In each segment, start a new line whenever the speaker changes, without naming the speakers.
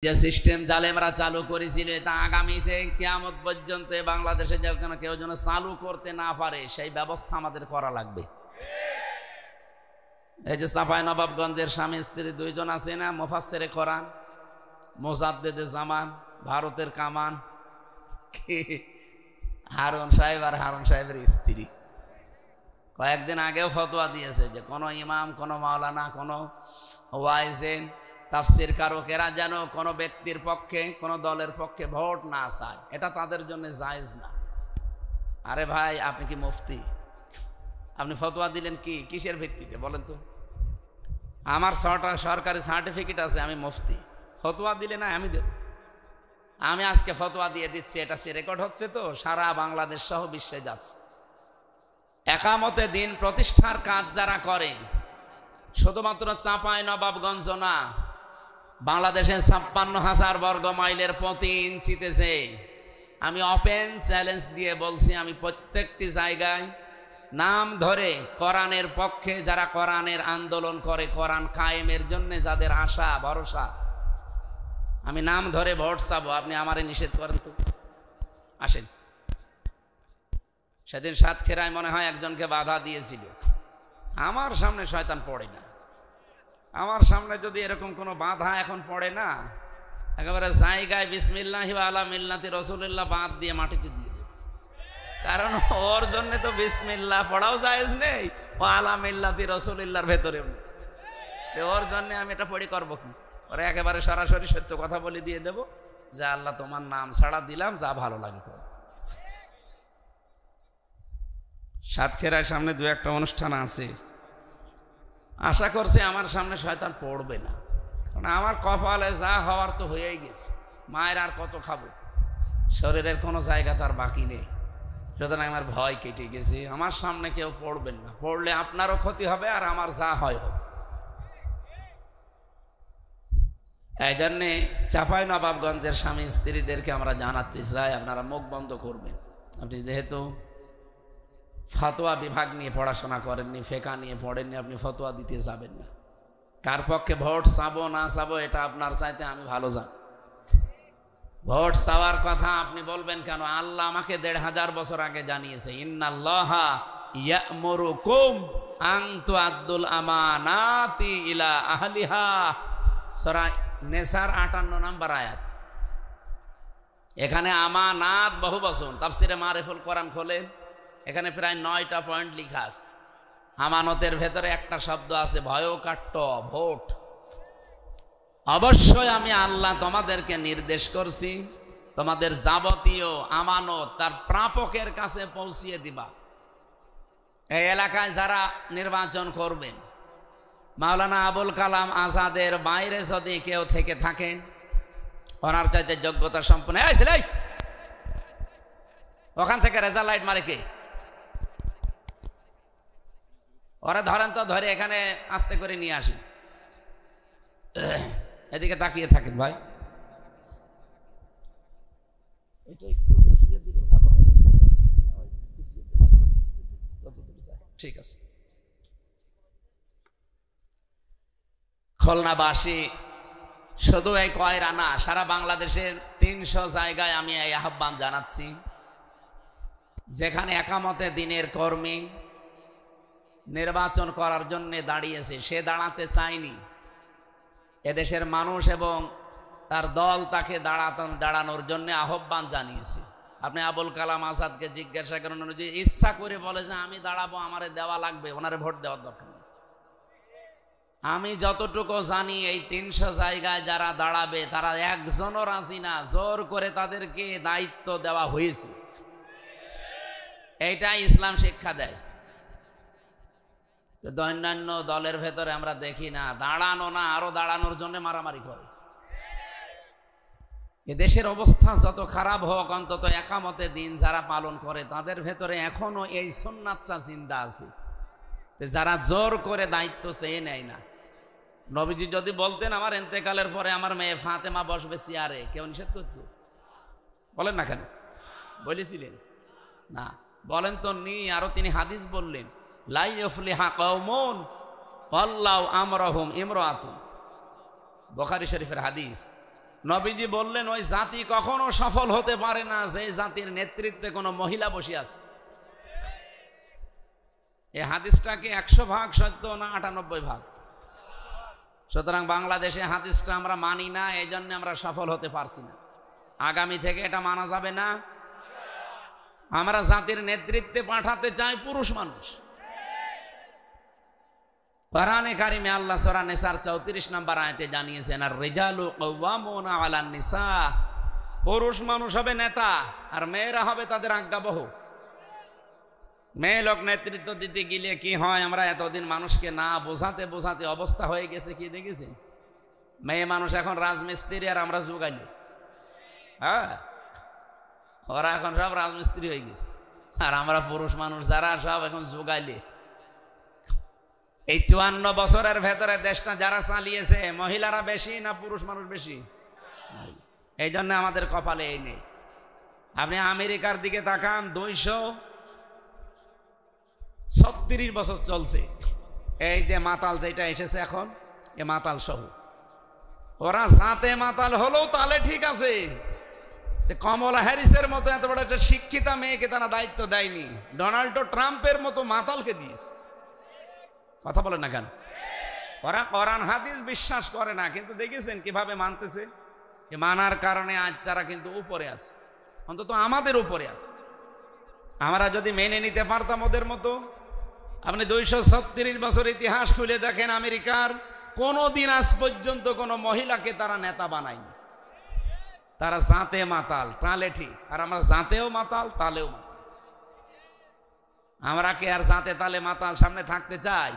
যে সিস্টেম জালেমরা চালু করেছিল তা আগামীতে কিয়ামত পর্যন্ত বাংলাদেশে যেন কেউ যেন চালু করতে না পারে সেই ব্যবস্থা আমাদের করা লাগবে। এই যে চাঁপাইনবাবগঞ্জের স্বামী স্ত্রী দুইজন আছে না, মুফাসসিরে কোরআন মুজাদ্দিদে জামান, ভারতের কামান, হারুন সাহেব আর হারুন সাহেবের স্ত্রী কয়েকদিন আগেও ফতোয়া দিয়েছে যে কোনো ইমাম, কোনো মাওলানা, কোনো ওয়াইজেন, তাফসির কারকেরা যেন কোনো ব্যক্তির পক্ষে, কোনো দলের পক্ষে ভোট না চায়, এটা তাদের জন্য জায়েজ না। আরে ভাই, আপনি কি মুফতি? আপনি ফতোয়া দিলেন কি, কিসের ভিত্তিতে বলেন তো? আমার সরকারি সার্টিফিকেট আছে, আমি মুফতি। ফতোয়া দিলে না আমি দেব। আমি আজকে ফতোয়া দিয়ে দিচ্ছি, এটা সে রেকর্ড হচ্ছে, তো সারা বাংলাদেশ সহ বিশ্বে যাচ্ছে। একামতে দিন প্রতিষ্ঠার কাজ যারা করে, শুধুমাত্র চাঁপাইনবাবগঞ্জ না, বাংলাদেশের 56,000 বর্গ মাইলের প্রতি ইঞ্চিতে আমি ওপেন চ্যালেঞ্জ দিয়ে বলছি, আমি প্রত্যেকটি জায়গায় নাম ধরে কোরআনের পক্ষে যারা কোরআনের আন্দোলন করে, কোরআন কায়েমের জন্য যাদের আশা ভরসা, আমি নাম ধরে ভোট চাবো। আপনি আমারে নিষেধ করেন তো? আসেন। সেদিন সাতক্ষীরায় মনে হয় একজনকে বাধা দিয়েছিল। আমার সামনে শয়তান পড়ে না। আমার সামনে যদি এরকম কোনো বাধা এখন পড়ে না, একেবারে জায়গায় বিসমিল্লাহি ওয়া আলা মিল্লাতি রাসূলিল্লাহ বাদ দিয়ে মাটিতে দিয়ে দেব। কারণ ওর জন্য তো বিসমিল্লাহ পড়াও জায়েজ নেই, ও আলা মিল্লাতি রাসূলিল্লাহর ভেতরে। ওর জন্য আমি এটা পড়ি করবো কি? ওরা একেবারে সরাসরি সত্য কথা বলে দিয়ে দেব যে আল্লাহ তোমার নাম ছাড়া দিলাম, যা ভালো লাগে করো। সাতক্ষীরার সামনে দু একটা অনুষ্ঠান আছে, আশা করছি আমার সামনে শয়তান পড়বে না, কারণ আমার কপালে যা হওয়ার তো হয়েই গেছে। মায়ের আর কত খাবো, শরীরের কোনো জায়গা তার বাকি নেই, সুতরাং আমার ভয় কেটে গেছে। আমার সামনে কেউ পড়বেন না, পড়লে আপনারও ক্ষতি হবে আর আমার যা হয় হবে। এই জন্যে চাঁপাইনবাবগঞ্জের স্বামী স্ত্রীদেরকে আমরা জানাতে চাই, আপনারা মুখ বন্ধ করবেন। আপনি যেহেতু ফতোয়া বিভাগ নিয়ে পড়াশোনা করেননি, ফেকা নিয়ে পড়েননি, আপনি ফতোয়া দিতে যাবেন না। কার পক্ষে ভোট চাবো না চাবো এটা আপনার চাইতে আমি ভালো জানি। ভোট চাওয়ার কথা আপনি বলবেন কেন? আল্লাহ আমাকে ১৫০০ বছর আগে জানিয়েছে, ইন্নাল্লাহা ইয়া'মুরুকুম আন তুআদ্দুল আমানাতি ইলা আহলিহা, সূরা নেসার ৫৮ নম্বর আয়াত। এখানে আমানাত বহু বচন, তাফসিরে মারিফুল কোরআন খোলেন, এখানে প্রায় ৯টা পয়েন্ট লেখা আছে। আমানতের ভেতরে একটা শব্দ আছে ভয়কাট্য, ভোট। অবশ্যই আমি আল্লাহ তোমাদেরকে নির্দেশ করছি, তোমাদের যাবতীয় আমানত তার প্রাপকের কাছে পৌঁছিয়ে দিবা। এই এলাকায় যারা নির্বাচন করবেন, মাওলানা আবুল কালাম আজাদের বাইরে যদি কেউ থেকে থাকেন, ওনার চাইতে যোগ্যতা সম্পন্ন, ওখান থেকে রেজাল্ট লাইট মারে কে? ওরা ধরেন তো, ধরে এখানে আস্তে করে নিয়ে আসি। এদিকে তাকিয়ে থাকেন ভাই, ঠিক আছে। খুলনাবাসী শুধু এই কয়রা না, সারা বাংলাদেশের ৩০০ জায়গায় আমি এই আহ্বান জানাচ্ছি, যেখানে একামতে দিনের কর্মী নির্বাচন করার জন্য দাঁড়িয়েছে, সে দাঁড়াতে চায়নি, এদেশের মানুষ এবং তার দল তাকে দাঁড়ানোর জন্য আহ্বান জানিয়েছে। আপনি আবুল কালাম আজাদকে জিজ্ঞাসা করেন, যদি ইচ্ছা করে বলে যে আমি দাঁড়াবো, আমারে দেওয়া লাগবে, ওনারে ভোট দেওয়ার দরকার নেই। আমি যতটুকু জানি এই ৩০০ জায়গায় যারা দাঁড়াবে তারা একজনও রাজি না, জোর করে তাদেরকে দায়িত্ব দেওয়া হয়েছে। এইটাই ইসলাম শিক্ষা দেয়। অন্যান্য দলের ভেতরে আমরা দেখি না, দাঁড়ানো না, আরো দাঁড়ানোর জন্য মারামারি করে। এ দেশের অবস্থা যত খারাপ হোক, অন্তত একামতে দিন যারা পালন করে তাদের ভেতরে এখনো এই সুন্নাতটা জিন্দা আছে, যারা জোর করে দায়িত্ব চেয়ে নেয় না। নবীজি যদি বলতেন আমার ইন্তেকালের পরে আমার মেয়ে ফাতেমা বসবে চেয়ারে, কেউ নিষেধ করত? বলেন না কেন? বলেছিলেন না? বলেন তো নি। আরো তিনি হাদিস বললেন, লা ইফলিহা কওমুন আল্লাহু আমরাহুম ইমরাতুন, বুখারী শরীফের হাদিস। নবীজি বললেন ওই জাতি কখনো সফল হতে পারে না যে জাতির নেতৃত্বে কোনো মহিলা বসে আছে। এই হাদিসটাকে 100% সত্য না 98%? সুতরাং বাংলাদেশে হাদিসটা আমরা মানি না, এই জন্য আমরা সফল হতে পারছি না। আগামী থেকে এটা মানা যাবে না। আমরা জাতির নেতৃত্বে পাঠাতে চাই পুরুষ মানুষ। কোরআনে কারিমে আল্লাহ সূরা নিসার 34 নম্বর আয়াতে জানিয়েছেন, আর রিজালু কাওয়ামুনা আলান নিসা, পুরুষ মানুষ হবে নেতা আর মেয়েরা হবে তাদের আজ্ঞাবহ। মেয়ে লোক নেতৃত্ব দিতে গেলে কি হয়, আমরা এতদিন মানুষকে না বোঝাতে বোঝাতে অবস্থা হয়ে গেছে কি দেখেছেন? মেয়ে মানুষ এখন রাজমিস্ত্রি আর আমরা যোগাইলে। হ্যাঁ, ওরা এখন সব রাজমিস্ত্রি হয়ে গেছে আর আমরা পুরুষ মানুষ যারা সব এখন যোগাইলে। এই 54 বছরের ভেতরে দেশটা যারা চালিয়েছে মহিলারা বেশি না পুরুষ মানুষ বেশি? এই জন্য আমাদের কপালে এই নেই। আপনি আমেরিকার দিকে তাকান, 236 বছর চলছে এই যে মাতাল যেটা এসেছে এখন, এ মাতাল সহ। ওরা সাথে মাতাল হলেও তাহলে ঠিক আছে, কমলা হ্যারিসের মতো এত বড় একটা শিক্ষিতা মেয়েকে তারা দায়িত্ব দেয়নি, ডোনাল্ড ট্রাম্পের মতো মাতালকে দিয়েছে। কথা বলেন না কেন? ওরা কোরআন হাদিস বিশ্বাস করে না, কিন্তু দেখেছেন কিভাবে মানতেছে। মানার কারণে আজ তারা কিন্তু উপরে আছে, অন্তত আমাদের উপরে আছে। আমরা যদি মেনে নিতে পারতাম ওদের মতো, আপনি 236 বছর ইতিহাস খুলে দেখেন, আমেরিকার কোনোদিন আজ পর্যন্ত কোনো মহিলাকে তারা নেতা বানায়নি। তারা জাতে মাতাল, তালে ঠিক। আর আমরা জাতেও মাতাল, তালেও মাতাল। আমরা কি আর জাতে তালে মাতাল সামনে থাকতে চাই?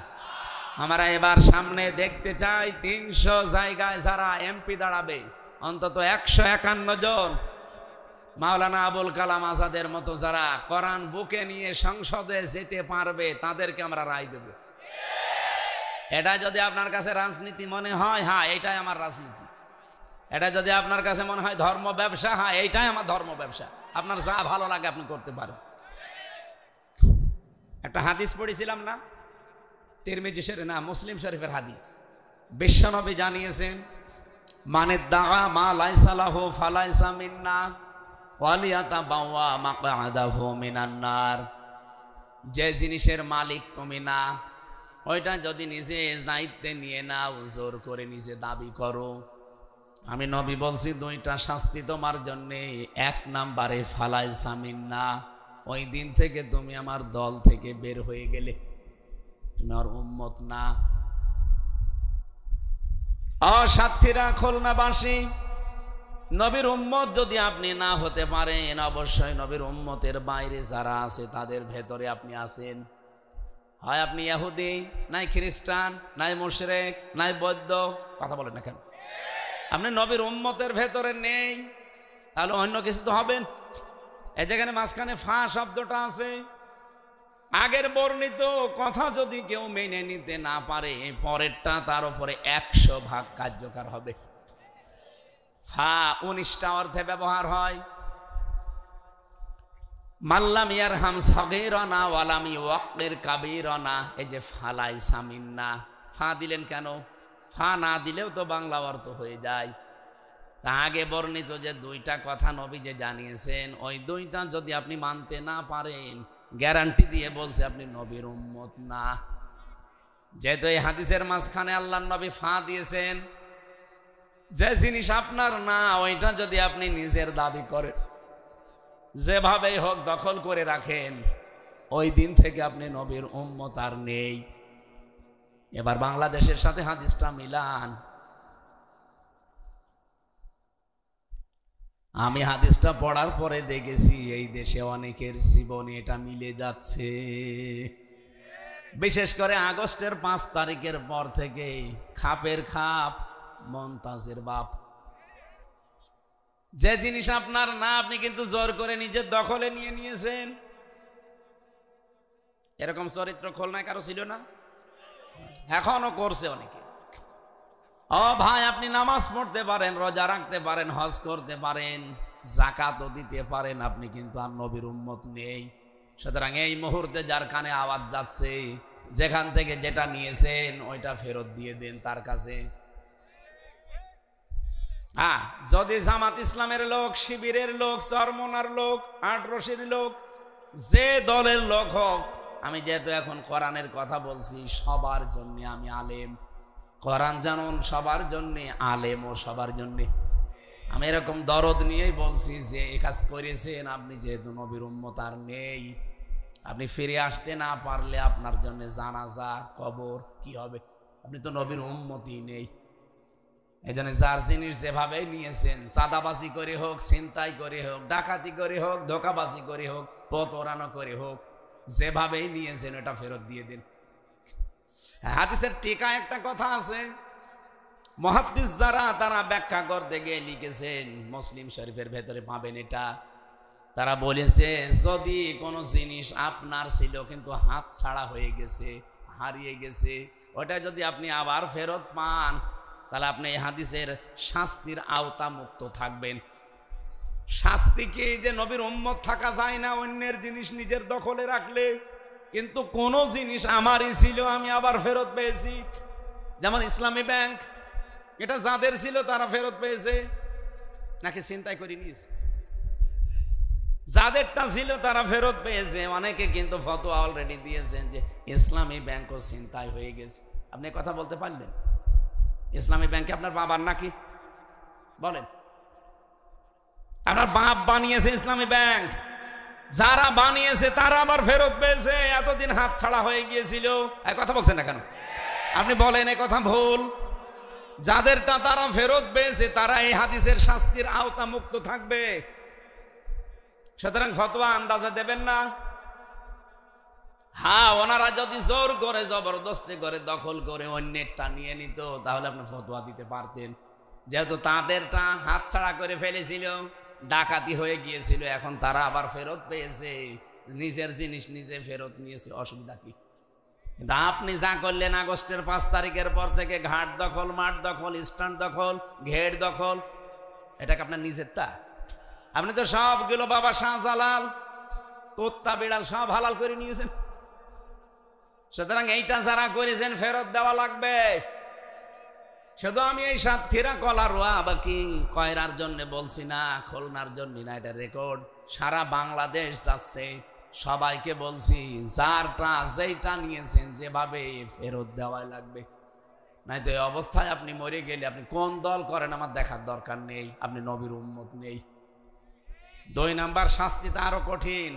আমরা এবার সামনে দেখতে চাই 300 জায়গায় যারা এমপি দাঁড়াবে, অন্তত 151 জন মাওলানা আবুল কালাম আজাদের মতো যারা কোরআন বুকে নিয়ে সংসদে যেতে পারবে, তাদেরকে আমরা রায় দেব। এটা যদি আপনার কাছে রাজনীতি মনে হয়, হ্যাঁ এটাই আমার রাজনীতি। এটা যদি আপনার কাছে মনে হয় ধর্ম ব্যবসা, হ্যাঁ এইটাই আমার ধর্ম ব্যবসা। আপনার যা ভালো লাগে আপনি করতে পারেন। একটা হাদিস পড়েছিলাম না, তিরমিজি শরীফ না মুসলিম শরীফের হাদিস। বিশ্বনবী জানিয়েছেন, মানে দাআ মা লাইসা লাহু ফালাইসা মিন্না ওয়ালিয়াতাবাওয়া মাকআদাহু মিনান নার। যে জিনিসের মালিক তুমি না, ওইটা যদি নিজে দায়িত্বে নিয়ে নাও, জোর করে নিজে দাবি করো, আমি নবী বলছি 2টা শাস্তি তোমার জন্যে। 1 নম্বরে ফালাইসা মিন্না, ওই দিন থেকে তুমি আমার দল থেকে বের হয়ে গেলে, তুমি আর উম্মত না। সাতক্ষীরা খুলনাবাসী, নবীর উম্মত যদি আপনি না হতে পারেন, অবশ্যই নবীর উম্মতের বাইরে যারা আছে তাদের ভেতরে আপনি আছেন। হয় আপনি ইহুদি, নাই খ্রিস্টান, নাই মুশরিক, নাই বৌদ্ধ। কথা বলেন না কেন? আপনি নবীর উম্মতের ভেতরে নেই, তাহলে অন্য কিছু তো হবেন। এই যেখানে মাঝখানে ফা শব্দটা আছে, আগের বর্ণিত কথা যদি কেউ মেনে নিতে না পারে, পরেরটা তার উপরে 100% কার্যকর হবে। ফা 19টা অর্থে ব্যবহার হয়। মাল্লাম ইয়ারহাম সাগীরানা ওয়ালাম ইউওয়াক্কির কাবীরানা, এই যে ফালাইসা মিন্না, ফা দিলেন কেন? ফা না দিলেও তো বাংলা অর্থ হয়ে যায়। তা আগে বর্ণিত যে 2টা কথা নবী যে জানিয়েছেন, ওই 2টা যদি আপনি মানতে না পারেন, গ্যারান্টি দিয়ে বলছে আপনি নবীর উম্মত না। যেহেতু এই হাদিসের মাঝখানে আল্লাহর নবী ফা দিয়েছেন, যে জিনিস আপনার না, ওইটা যদি আপনি নিজের দাবি করেন, যেভাবেই হোক দখল করে রাখেন, ওই দিন থেকে আপনি নবীর উম্মত আর নেই। এবার বাংলাদেশের সাথে হাদিসটা মিলান। আমি হাদিসটা পড়ার পরে দেখেছি এই দেশে অনেকের জীবনে এটা মিলে যাচ্ছে। বিশেষ করে আগস্টের 5 তারিখের পর থেকে খাপের খাপ, মমতাজের বাপ। যে জিনিস আপনার না, আপনি কিন্তু জোর করে নিজের দখলে নিয়ে নিয়েছেন। এরকম চরিত্র খুলনায় কারো ছিল না? এখনো করছে অনেকে। ও ভাই, আপনি নামাজ পড়তে পারেন, রোজা রাখতে পারেন, হজ করতে পারেন, যাকাতও দিতে পারেন, আপনি কিন্তু আর নবীর উম্মত নেই। সুতরাং এই মুহূর্তে যার কানে আওয়াজ যাচ্ছে, যেখান থেকে যেটা নিয়েছেন ওইটা ফেরত দিয়ে দেন তার কাছে। যদি জামাত ইসলামের লোক, শিবিরের লোক, চরমনার লোক, আটরশির লোক, যে দলের লোক হোক, আমি যেহেতু এখন কোরআনের কথা বলছি, সবার জন্য আমি আলেম। কোরআন জানুন সবার জন্য, আলেমও সবার জন্য। আমি এরকম দরদ নিয়েই বলছি যে এই কাজ করেছেন আপনি, যেহেতু নবীর উম্মত আর নেই, আপনি ফিরে আসতে না পারলে আপনার জন্য জানাজা, কবর কি হবে? আপনি তো নবীর উম্মতই নেই। এই জন্য যার জিনিস যেভাবে নিয়েছেন, চাঁদাবাজি করে হোক, ছিনতাই করে হোক, ডাকাতি করে হোক, ধোকাবাজি করে হোক, প্রতারণা করে হোক, যেভাবেই নিয়েছেন এটা ফেরত দিয়ে দিন। হাদিসের টিকা একটা কথা আছে, মুহাদ্দিস যারা তারা ব্যাখ্যা করতে গিয়ে লিখেছেন, মুসলিম শরীফের ভেতরে পাবেন এটা। তারা বলেছে যদি কোনো জিনিস আপনার ছিল কিন্তু হাত ছাড়া হয়ে গেছে, হারিয়ে গেছে, ওটা যদি আপনি আবার ফেরত পান, তাহলে আপনি এই হাদিসের শাস্তির আওতা মুক্ত থাকবেন। শাস্তি কি? যে নবীর উম্মত থাকা যায় না অন্যের জিনিস নিজের দখলে রাখলে, কিন্তু কোন জিনিস আমারই ছিল আমি আবার ফেরত পেয়েছি। যেমন ইসলামী ব্যাংক, এটা যাদের ছিল তারা ফেরত পেয়েছে নাকি ছিনতাই করে নিয়েছে? যাদেরটা ছিল তারা ফেরত পেয়েছে। অনেকে কিন্তু ফতোয়া অলরেডি দিয়েছেন যে ইসলামী ব্যাংকও ছিনতাই হয়ে গেছে। আপনি কথা বলতে পারবেন? ইসলামী ব্যাংকে আপনার বাবার নাকি? বলেন, আপনার বাপ বানিয়েছে ইসলামী ব্যাংক, যারা বানিয়েছে তারা আবার ফেরত পেয়েছে, এতদিন হাত ছাড়া হয়ে গিয়েছিল। এই কথা বলছেন না কেন? আপনি বলেন এই কথা ভুল। যাদেরটা তারা ফেরত পেয়েছে তারা এই হাদিসের শাস্তির আওতা মুক্ত থাকবে। সুতরাং ফতোয়া আন্দাজে দেবেন না। ওনারা যদি জোর করে, জবরদস্তি করে, দখল করে অন্যেরটা নিয়ে নিত, তাহলে আপনি ফতোয়া দিতে পারতেন। যেহেতু তাদেরটা হাত ছাড়া করে ফেলেছিল, ডাকাতি হয়ে গিয়েছিল, এখন তারা আবার ফেরত পেয়েছে, নিজের জিনিস নিজে ফেরত নিয়েছে, অসুবিধা কি? কিন্তু আপনি যা করলেন আগস্টের 5 তারিখের পর থেকে, ঘাট দখল, মাঠ দখল, স্ট্যান্ড দখল, ঘের দখল, এটাকে আপনার নিজেরটা? আপনি তো সবগুলো বাবা শাহজালাল, কুত্তা বিড়াল সব হালাল করে নিয়েছেন। সুতরাং এইটা যারা করেছেন ফেরত দেওয়া লাগবে। শুধু আমি এই সাতক্ষীরা, কলারোয়া বা কিং কয়রার জন্য বলছি না, খুলনার জন্য না, এটা রেকর্ড সারা বাংলাদেশ যাচ্ছে। সবাইকে বলছি যারটা যেইটা নিয়েছেন যেভাবে ফেরত দেওয়াই লাগবে। নাই তো এই অবস্থায় আপনি মরে গেলে আপনি কোন দল করেন আমার দেখার দরকার নেই, আপনি নবীর উম্মত নেই। 2 নাম্বার শাস্তিটা আরো কঠিন,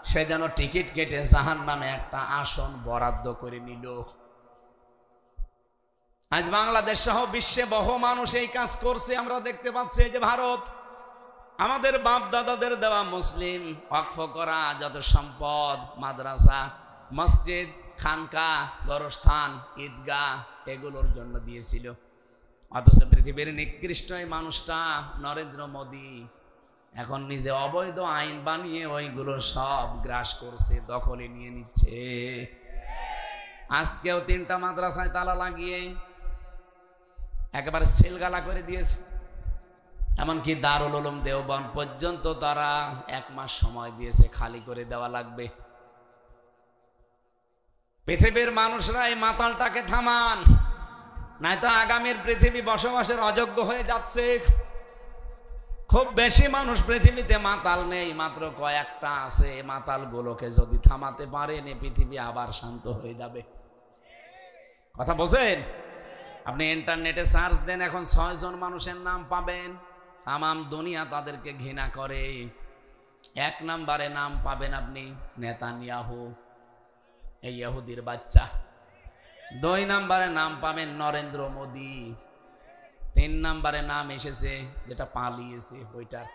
সে যেন টিকিট কেটে জাহান্নামে একটা আসন বরাদ্দ করে নিল। আজ বাংলাদেশ সহ বিশ্বে বহু মানুষ এই কাজ করছে, আমরা দেখতে পাচ্ছি। যে ভারত, আমাদের বাপ দাদাদের দেওয়া মুসলিম ওয়াকফ করা যত সম্পদ, মাদ্রাসা, মসজিদ, খানকা, গোরস্থান, ঈদগাহ, এগুলোর জন্য দিয়েছিল। অথচ পৃথিবীর নিকৃষ্ট এই মানুষটা নরেন্দ্র মোদী এখন নিজে অবৈধ আইন বানিয়ে ওইগুলো সব গ্রাস করছে, দখলে নিয়ে নিচ্ছে। আজকেও 3টা মাদ্রাসায় তালা লাগিয়ে একেবারে সেলগালা করে দিয়েছে। এমনকি দারুল উলুম দেওবন্দ পর্যন্ত তারা 1 মাস সময় দিয়েছে, খালি করে দেওয়া লাগবে। পৃথিবীর মানুষরা এই মাতালটাকে থামান, নয়তো আগামীর পৃথিবী বসবাসের অযোগ্য হয়ে যাচ্ছে। খুব বেশি মানুষ পৃথিবীতে মাতাল নেই, মাত্র কয়েকটা আছে। মাতালগুলোকে যদি থামাতে পারেন এই পৃথিবী আবার শান্ত হয়ে যাবে। কথা বোঝেন? আপনি ইন্টারনেটে সার্চ দেন, এখন 6 জন মানুষের নাম পাবেন, তামাম দুনিয়া তাদেরকে ঘৃণা করে। 1 নম্বরে নাম পাবেন আপনি নেতানিয়াহু, এই ইহুদির বাচ্চা। 2 নম্বরে নাম পাবেন নরেন্দ্র মোদী। 3 নম্বরে নাম এসেছে যেটা পালিয়েছে ওইটার।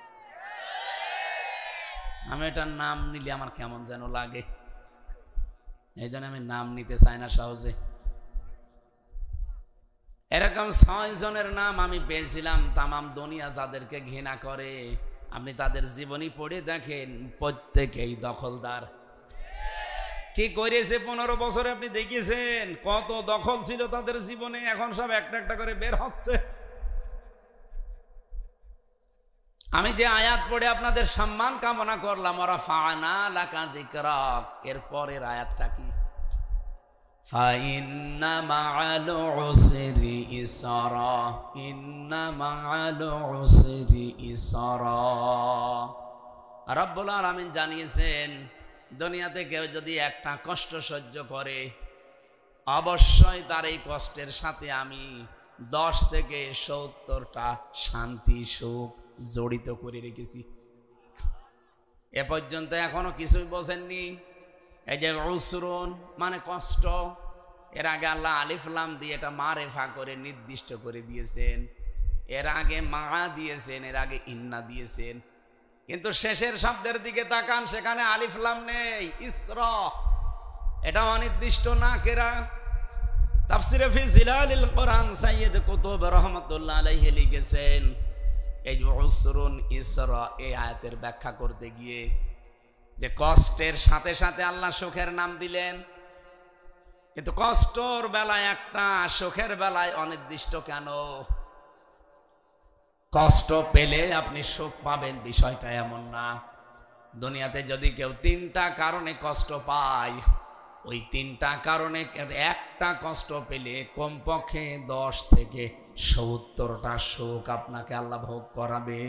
আমি এটার নাম নিলে আমার কেমন যেন লাগে, এই জন্য আমি নাম নিতে চাই না সহজে। এরকম 6 জনের নাম আমি পেয়েছিলাম, তামাম দুনিয়া যাদেরকে ঘৃণা করে। আপনি তাদের জীবনী পড়ে দেখেন, প্রত্যেকেই দখলদার। কি করেছে 15 বছরে আপনি দেখেছেন? কত দখল ছিল তাদের জীবনে, এখন সব একটা একটা করে বের হচ্ছে। আমি যে আয়াত পড়ে আপনাদের সম্মান কামনা করলাম, ওরা ফানা লাকা যিকরাক, এর পরের আয়াতটা কি? ফাইন্না মাআল উসরি ইসরা, ইন্না মাআল উসরি ইসরা। রব্বুল আলামিন জানিয়েছেন, দুনিয়াতে কেউ যদি একটা কষ্ট সহ্য করে, অবশ্যই তার এই কষ্টের সাথে আমি 10 থেকে 70টা শান্তি সুখ জড়িত করে রেখেছি। এ পর্যন্ত এখনো কিছুই বোঝেননি। এই যে উসরুন মানে কষ্ট, এর আগে আল্লাহ আলিফ লাম দিয়ে এটা মারেফা করে নির্দিষ্ট করে দিয়েছেন, এর আগে মা দিয়েছেন, এর আগে ইন্না দিয়েছেন। কিন্তু শেষের শব্দের দিকে তাকান, সেখানে আলিফ লাম নেই, ইসরা, এটা অনির্দিষ্ট না কেরা। তাফসিরে ফি জিলালিল কোরআন সাইয়্যিদ কুতুব রাহমাতুল্লাহ আলাইহি লিখেছেন, এই উসরুন ইসরা এই আয়াতের ব্যাখ্যা করতে গিয়ে যে কষ্টের সাথে সাথে আল্লাহ সুখের নাম দিলেন, কিন্তু কষ্টর বেলায় একটা, সুখের বেলায় অনির্দিষ্ট কেন? কষ্ট পেলে আপনি সুখ পাবেন বিষয়টা এমন না। দুনিয়াতে যদি কেউ 3টা কারণে কষ্ট পায়, ওই 3টা কারণে একটা কষ্ট পেলে কমপক্ষে 10 থেকে 70টা সুখ আপনাকে আল্লাহ ভোগ করাবে।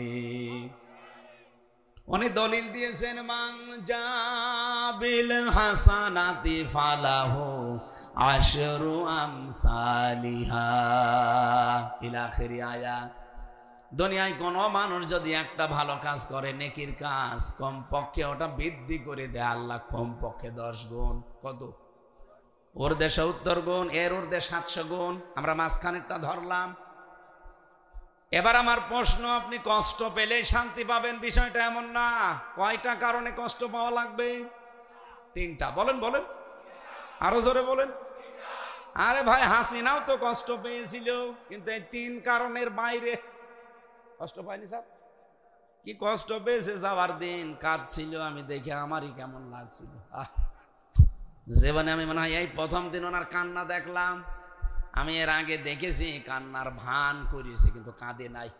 উনি দলিল দিয়েছেন, মান জাবিল হাসানাতি ফালাহু আশরু আমসালিহা ইলা আখির আয়াত। দুনিয়ায় কোনো মানুষ যদি একটা ভালো কাজ করে, নেকির কাজ, কমপক্ষে ওটা বৃদ্ধি করে দেয় আল্লাহ কমপক্ষে 10 গুণ। কত? ঊর্ধ্বে 70 গুণ, এর ঊর্ধ্বে 700 গুণ। আমরা মাঝখানেরটা ধরলাম। এবার আমার প্রশ্ন, আপনি কষ্ট পেলেই শান্তি পাবেন বিষয়টা এমন না। কয়টা কারণে কষ্ট পাওয়া লাগবে? 3টা। বলেন বলেন, আরো জোরে বলেন। আরে ভাই, হাসিনাও তো কষ্ট পেয়েছিল, কিন্তু এই 3 কারণের বাইরে কষ্ট পায়নি। স্যার কি কষ্ট পেয়েছে, যাওয়ার দিন কাঁদছিল, আমি দেখে আমারই কেমন লাগছিল। জীবনে আমি মনে হয় এই প্রথম দিন ওনার কান্না দেখলাম। আমি এর আগে দেখেছি কান্নার ভান করেছে, কিন্তু কাঁদে নাই।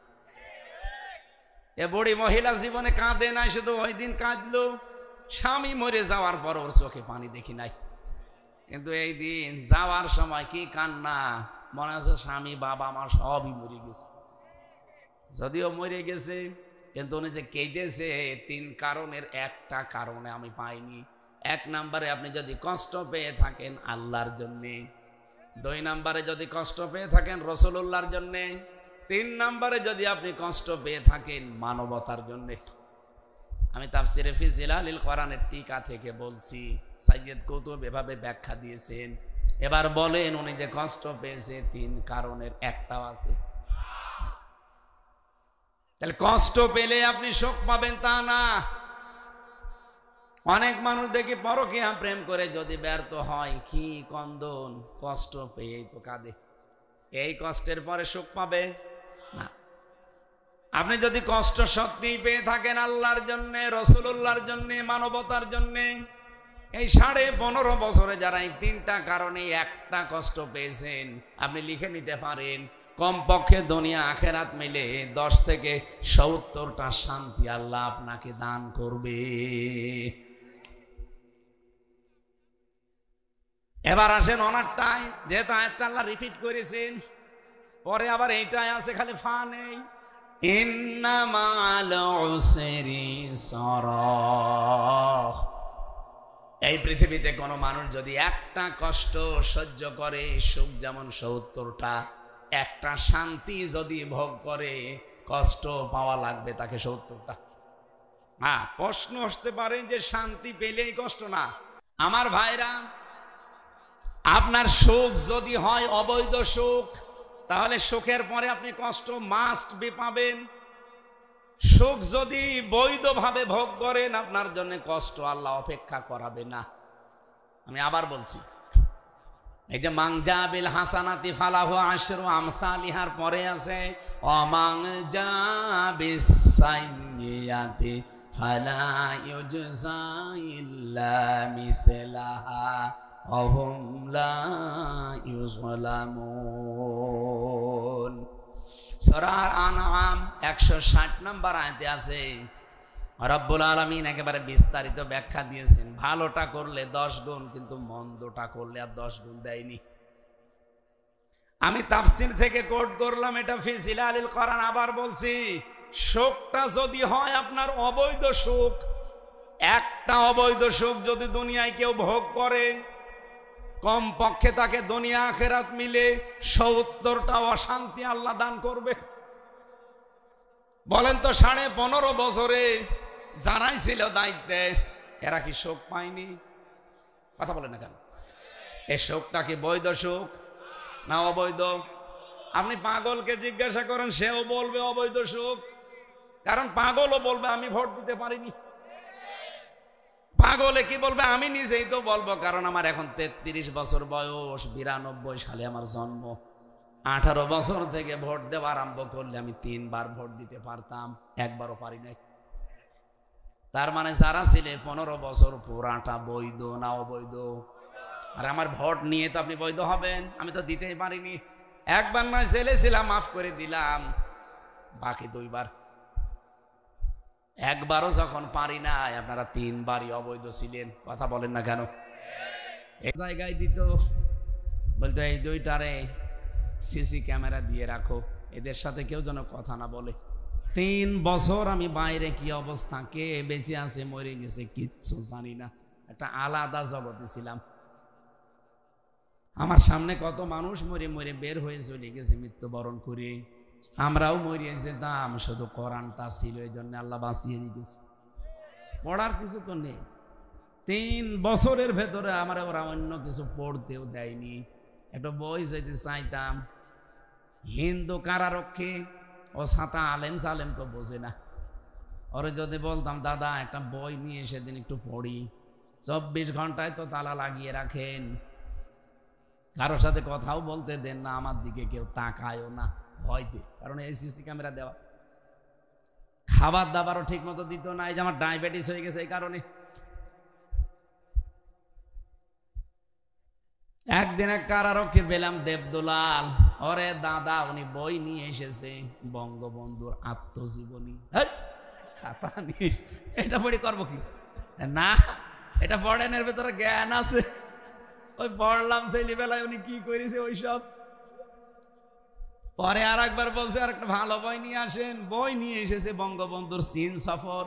এ বুড়ি মহিলা জীবনে কাঁদে নাই, শুধু ওই দিন কাঁদলো। স্বামী মরে যাওয়ার পর ওর চোখে পানি দেখি নাই, কিন্তু এই দিন যাওয়ার সময় কি কান্না, মনে আছে স্বামী বাবা আমার সবই মরে গেছে। যদিও মরে গেছে, কিন্তু উনি যে কেঁদেছে 3 কারণের একটা কারণে আমি পাইনি। 1 নম্বরে আপনি যদি কষ্ট পেয়ে থাকেন আল্লাহর জন্যে, 2 নম্বরে যদি কষ্ট পেয়ে থাকেন রাসূলুল্লাহর জন্যে, 3 নম্বরে যদি আপনি কষ্ট পেয়ে থাকেন মানবতার জন্যে। আমি তাফসিরে ফি জিলালিল কোরআনের টিকা থেকে বলছি, সাইয়্যিদ কুতুব এভাবে ব্যাখ্যা দিয়েছেন। এবার বলেন, উনি যে কষ্ট পেয়েছে 3 কারণের একটাও আছে? তাহলে কষ্ট পেলে আপনি সুখ পাবেন তা না। অনেক মানুষ দেখি পরকীয়া প্রেম করে যদি ব্যর্থ হয়, কি কন্দন, কষ্ট পেয়েই তো কাঁদে। এই কষ্টের পরে সুখ পাবে না। আপনি যদি কষ্ট সত্যি পেয়ে থাকেন আল্লাহর জন্য, রাসূলুল্লাহর জন্য, মানবতার জন্য, এই 15.5 বছরে যারা এই 3টা কারণে একটা কষ্ট পেয়েছেন, আপনি লিখে নিতে পারেন, কমপক্ষে দুনিয়া আখেরাত মিলে 10 থেকে 70টা শান্তি আল্লাহ আপনাকে দান করবে। এবার আসেন অনারটাই, যেহেতু আয়াতটা আল্লাহ রিপিট করেছেন, পরে আবার এইটাই আছে, খালি ফা নেই। ইন্না মা'আল উসরি ইসরা। এই পৃথিবীতে কোনো মানুষ যদি একটা কষ্ট সহ্য করে, সুখ যেমন 70টা, একটা শান্তি যদি ভোগ করে, কষ্ট পাওয়া লাগবে তাকে 70টা। হ্যাঁ, প্রশ্ন আসতে পারে যে শান্তি পেলেই কষ্ট না। আমার ভাইরা, আপনার সুখ যদি হয় অবৈধ সুখ, তাহলে সুখের পরে আপনি কষ্ট মাস্ট বি পাবেন। সুখ যদি বৈধভাবে ভোগ করেন, আপনার জন্য কষ্ট আল্লাহ অপেক্ষা করাবে না। আমি আবার বলছি, এই যে মান জাবিল হাসানাতি ফালাহু আশরু আমসালিহার পরে আছে অমান জাবিস সাইয়্যাতি ফালা ইউজজা ইল্লা মিসলাহা ওয়া হুম লা ইউযলামুন। সূরা আনআম 160 নম্বর আয়াতে আছে রব্বুল আলামিন একেবারে বিস্তারিত ব্যাখ্যা দিয়েছেন। ভালোটা করলে 10 গুণ, কিন্তু মন্দটা করলে আর 10 গুণ দেয়নি। আমি তাফসীর থেকে কোট করলাম, এটা ফি জিলালিল কোরআন। আবার বলছি, শোকটা যদি হয় আপনার অবৈধ সুখ, একটা অবৈধ সুখ যদি দুনিয়ায় কেউ ভোগ করে, কম পক্ষে তাকে দুনিয়া আখিরাত মিলে 70টা অশান্তি আল্লাহ দান করবে। বলেন তো 15.5 বছরে যারাই ছিল দায়িত্বে, এরা কি শোক পায়নি? কথা বলেন না কেন? এই শোকটা কি বৈধ সুখ না অবৈধ? আপনি পাগলকে জিজ্ঞাসা করেন, সেও বলবে অবৈধ সুখ। কারণ পাগলও বলবে আমি ভোট দিতে পারিনি। পাগলে কি বলবে? আমি নিজেই তো বলবো, কারণ আমার এখন 33 বছর বয়স, 92 সালে আমার জন্ম। 18 বছর থেকে ভোট দেওয়া আরম্ভ করলে আমি 3 বার ভোট দিতে পারতাম, একবারও পারি নাই। তার মানে যারা ছিলে 15 বছর পুরাটা বৈধ না অবৈধ? আর আমার ভোট নিয়ে তো আপনি বৈধ হবেন? আমি তো দিতেই পারিনি। একবার নয়, জেলে ছিলাম, মাফ করে দিলাম, বাকি 2 বার। একবারও যখন পারি না, আপনারা 3 বারই অবৈধ ছিলেন। কথা বলেন না কেন? এই জায়গায় দিত, বলতো এই 2টারে সিসি ক্যামেরা দিয়ে রাখো, এদের সাথে কেউ যেন কথা না বলে। 3 বছর আমি বাইরে কি অবস্থা, কে বেঁচে আছে মরে গেছে কিচ্ছু জানি না, একটা আলাদা জগতে ছিলাম। আমার সামনে কত মানুষ মরে মরে বের হয়ে চলে গেছে মৃত্যুবরণ করে, আমরাও মরিয়ে যেতাম, শুধু কোরআনটা ছিল, এই জন্য আল্লাহ বাঁচিয়ে দিয়েছে। পড়ার কিছু তো নেই। 3 বছরের ভেতরে আমার ওরা অন্য কিছু পড়তেও দেয়নি। একটা বই যদি চাইতাম, হিন্দু কারারক্ষী, ও ছাতা আলেম সালেম তো বোঝে না, ওরে যদি বলতাম দাদা একটা বই নিয়ে সেদিন একটু পড়ি, 24 ঘন্টায় তো তালা লাগিয়ে রাখেন, কারোর সাথে কথাও বলতে দেন না, আমার দিকে কেউ তাকায়ও না ভয়তে, কারণ এই সিসি ক্যামেরা দেওয়া। খাবার দাবারও ঠিক মতো দিত না, এই যে আমার ডায়াবেটিস হয়ে গেছে এই কারণে। একদিন এক কারারক্ষী পেলাম, দেবদুলাল, ওরে দাদা উনি বই নিয়ে এসেছে, বঙ্গবন্ধুর আত্মজীবনী। ছাতা নিয়ে এটা পড়ি করবো কি? না, এটা পড়েন, এর ভেতরে জ্ঞান আছে। ওই পড়লাম ছেলেবেলায় উনি কি করেছে ওইসব। পরে আর একবার বলছে আর একটা ভালো বই নিয়ে আসেন, বই নিয়ে এসেছে বঙ্গবন্ধুর চীন সফর।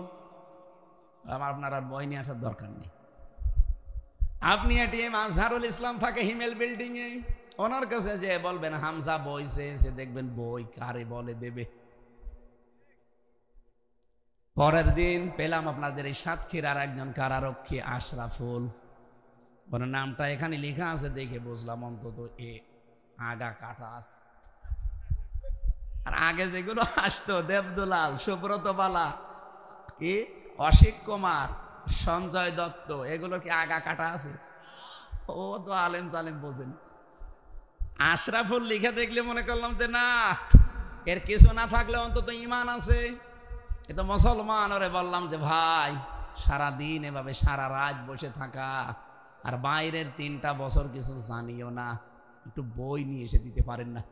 আপনার আর বই নিয়ে আসার দরকার নেই। আপনি এটিএম আজহারুল ইসলাম থাকে হিমেল বিল্ডিং এ, ওনার কাছে যে বলবেন হামজা বই চেয়েছে, দেখবেন বই কারে বলে দেবে। পরের দিন পেলাম আপনাদের এই সাতক্ষীরার একজন কারারক্ষী আশরাফুল, ওনার নামটা এখানে লেখা আছে দেখে বুঝলাম অন্তত এ আগা কাটা আছে। আর আগে যেগুলো আসতো, দেবদুলাল, সুব্রত বালা, কি অসিক কুমার, সঞ্জয় দত্ত, এগুলো কি আগা কাটা আছে? ও তো আলেম তালেম বোঝেন। আশরাফুল লিখে দেখলে মনে করলাম যে না, এর কিছু না থাকলে অন্তত ইমান আছে, এ তো মুসলমান। ওরে বললাম যে ভাই, সারাদিন এভাবে সারা রাত বসে থাকা আর বাইরের 3টা বছর কিছু জানিও না, একটু বই নিয়ে এসে দিতে পারেন না?